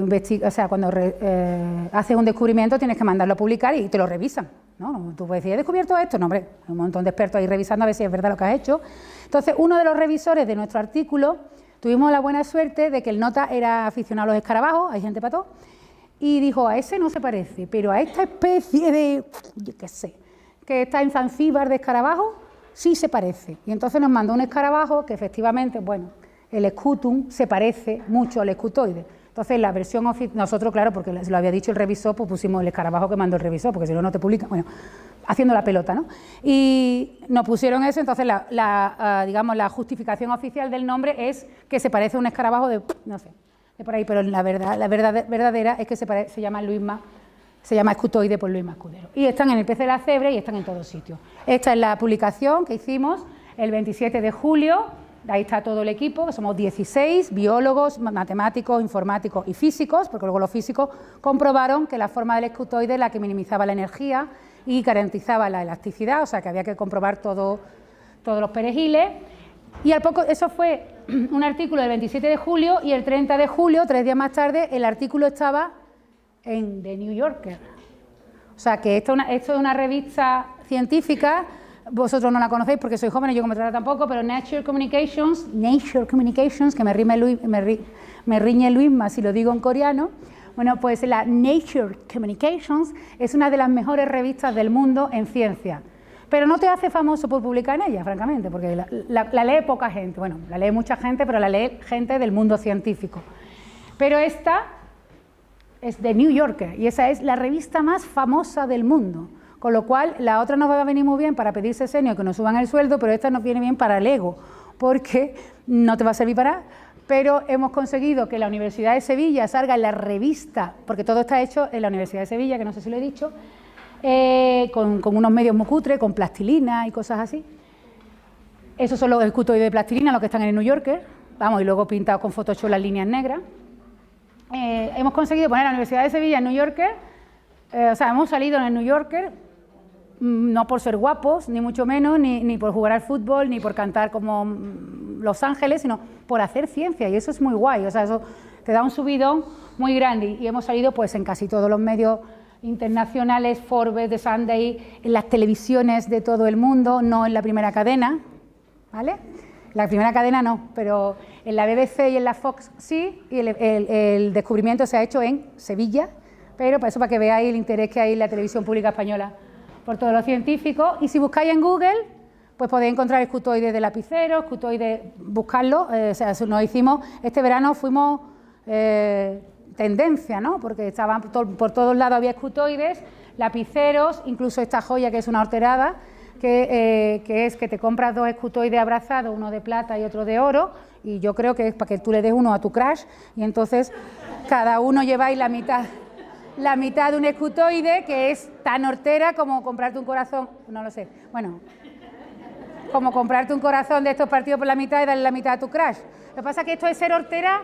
haces un descubrimiento tienes que mandarlo a publicar y te lo revisan, ¿no? Tú puedes decir, ¿he descubierto esto? No, hombre, hay un montón de expertos ahí revisando a ver si es verdad lo que has hecho. Entonces, uno de los revisores de nuestro artículo, tuvimos la buena suerte de que el nota era aficionado a los escarabajos, hay gente para todo, y dijo, a ese no se parece, pero a esta especie de, yo qué sé, que está en Zanzíbar de escarabajo, sí se parece. Y entonces nos mandó un escarabajo que efectivamente, bueno, el escutum se parece mucho al escutoide. Entonces, la versión oficial, nosotros, claro, porque lo había dicho el revisor, pues pusimos el escarabajo que mandó el revisor, porque si no, no te publican, bueno, haciendo la pelota, ¿no? Y nos pusieron eso, entonces digamos, la justificación oficial del nombre es que se parece a un escarabajo de, no sé, de por ahí, pero la verdadera es que se llama Luisma, se llama escutoide por Luisma Escudero. Y están en el PC de la Cebre y están en todos sitios. Esta es la publicación que hicimos el 27 de julio, ahí está todo el equipo, que somos 16, biólogos, matemáticos, informáticos y físicos, porque luego los físicos comprobaron que la forma del escutoide es la que minimizaba la energía y garantizaba la elasticidad, o sea que había que comprobar todos los perejiles. Y al poco, eso fue un artículo del 27 de julio y el 30 de julio, 3 días más tarde, el artículo estaba en The New Yorker. O sea que esto es una revista científica. Vosotros no la conocéis porque sois jóvenes, yo como trata tampoco, pero Nature Communications, que me riñe Luisma si lo digo en coreano, bueno, pues la Nature Communications es una de las mejores revistas del mundo en ciencia, pero no te hace famoso por publicar en ella, francamente, porque la lee poca gente, bueno, la lee mucha gente, pero la lee gente del mundo científico. Pero esta es The New Yorker y esa es la revista más famosa del mundo. Con lo cual, la otra nos va a venir muy bien para pedir sexenio, que nos suban el sueldo, pero esta nos viene bien para el ego, porque no te va a servir para nada. Pero hemos conseguido que la Universidad de Sevilla salga en la revista, porque todo está hecho en la Universidad de Sevilla, que no sé si lo he dicho, con unos medios muy cutres, con plastilina y cosas así. Esos son los escutoides de plastilina, los que están en el New Yorker, vamos, y luego pintados con Photoshop las líneas negras. Hemos conseguido poner la Universidad de Sevilla en New Yorker, o sea, hemos salido en el New Yorker, no por ser guapos, ni mucho menos, ni por jugar al fútbol, ni por cantar como Los Ángeles, sino por hacer ciencia, y eso es muy guay, o sea, eso te da un subidón muy grande, y hemos salido pues en casi todos los medios internacionales, Forbes, The Sunday, en las televisiones de todo el mundo, no en la primera cadena, ¿vale? La primera cadena no, pero en la BBC y en la Fox sí, y el descubrimiento se ha hecho en Sevilla, pero para eso, para que veáis el interés que hay en la televisión pública española por todos los científicos. Y si buscáis en Google, pues podéis encontrar escutoides de lapicero, escutoides, buscarlo. O sea, nos hicimos, este verano fuimos tendencia, ¿no? Porque estaban por todos lados, había escutoides, lapiceros, incluso esta joya que es una horterada, que es que te compras 2 escutoides abrazados, uno de plata y otro de oro, y yo creo que es para que tú le des uno a tu crush, y entonces cada uno lleváis la mitad de un escutoide, que es tan hortera como comprarte un corazón, no lo sé, bueno, como comprarte un corazón de estos partidos por la mitad y darle la mitad a tu crush. Lo que pasa es que esto es ser hortera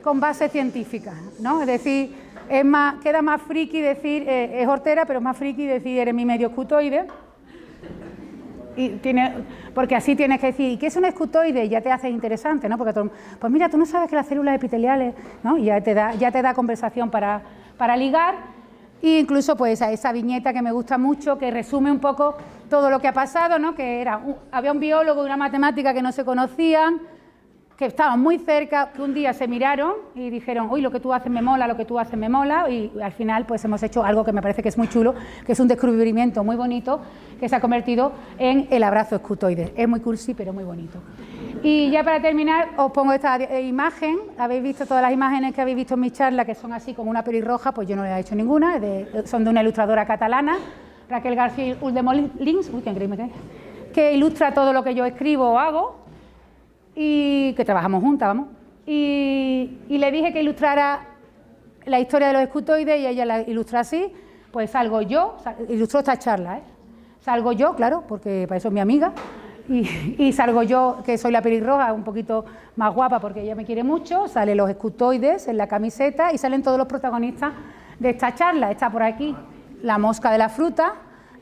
con base científica, ¿no? Es decir, queda más friki decir, es hortera, pero es más friki decir, eres mi medio escutoide. Porque así tienes que decir, ¿y qué es un escutoide? Ya te haces interesante, ¿no? Porque pues mira, tú no sabes que las células epiteliales, ¿no? Y ya te da conversación para ligar. E incluso pues a esa viñeta que me gusta mucho, que resume un poco todo lo que ha pasado, ¿no? Que había un biólogo y una matemática que no se conocían, que estaban muy cerca, que un día se miraron y dijeron, uy, lo que tú haces me mola, lo que tú haces me mola, y al final pues hemos hecho algo que me parece que es muy chulo, que es un descubrimiento muy bonito, que se ha convertido en el abrazo escutoide. Es muy cursi, pero muy bonito. Y ya para terminar, os pongo esta imagen. Habéis visto todas las imágenes que habéis visto en mi charla, que son así como una pelirroja, pues yo no les he hecho ninguna, son de una ilustradora catalana, Raquel García Uldemolins, uy, qué increíble, que ilustra todo lo que yo escribo o hago, y que trabajamos juntas, vamos, y le dije que ilustrara la historia de los escutoides, y ella la ilustra así. Pues salgo yo, ilustró esta charla, salgo yo, claro, porque para eso es mi amiga, y salgo yo, que soy la pelirroja, un poquito más guapa porque ella me quiere mucho, salen los escutoides en la camiseta y salen todos los protagonistas de esta charla. Está por aquí la mosca de la fruta,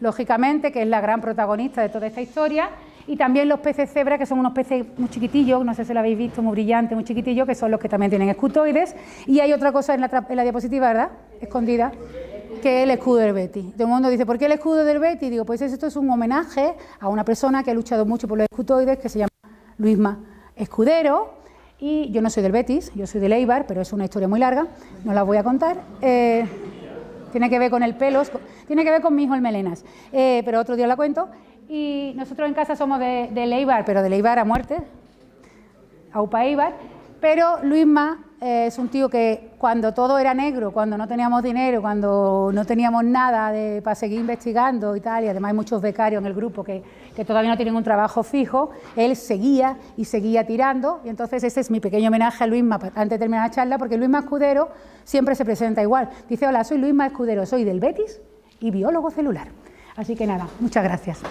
lógicamente, que es la gran protagonista de toda esta historia, y también los peces cebra, que son unos peces muy chiquitillos, no sé si lo habéis visto, muy brillantes, muy chiquitillos, que son los que también tienen escutoides. Y hay otra cosa en la diapositiva, ¿verdad?, escondida, que es el escudo del Betis. Todo el mundo dice, ¿por qué el escudo del Betis? Digo, pues esto es un homenaje a una persona que ha luchado mucho por los escutoides, que se llama Luisma Escudero, y yo no soy del Betis, yo soy del Eibar, pero es una historia muy larga, no la voy a contar. Tiene que ver con el pelo, tiene que ver con mi hijo el Melenas, pero otro día la cuento. Y nosotros en casa somos de Eibar, pero de Eibar a muerte, Aupa Eibar, pero Luisma es un tío que cuando todo era negro, cuando no teníamos dinero, cuando no teníamos nada para seguir investigando y tal, y además hay muchos becarios en el grupo que todavía no tienen un trabajo fijo, él seguía y seguía tirando, y entonces ese es mi pequeño homenaje a Luisma antes de terminar la charla, porque Luisma Escudero siempre se presenta igual. Dice, hola, soy Luisma Escudero, soy del Betis y biólogo celular. Así que nada, muchas gracias.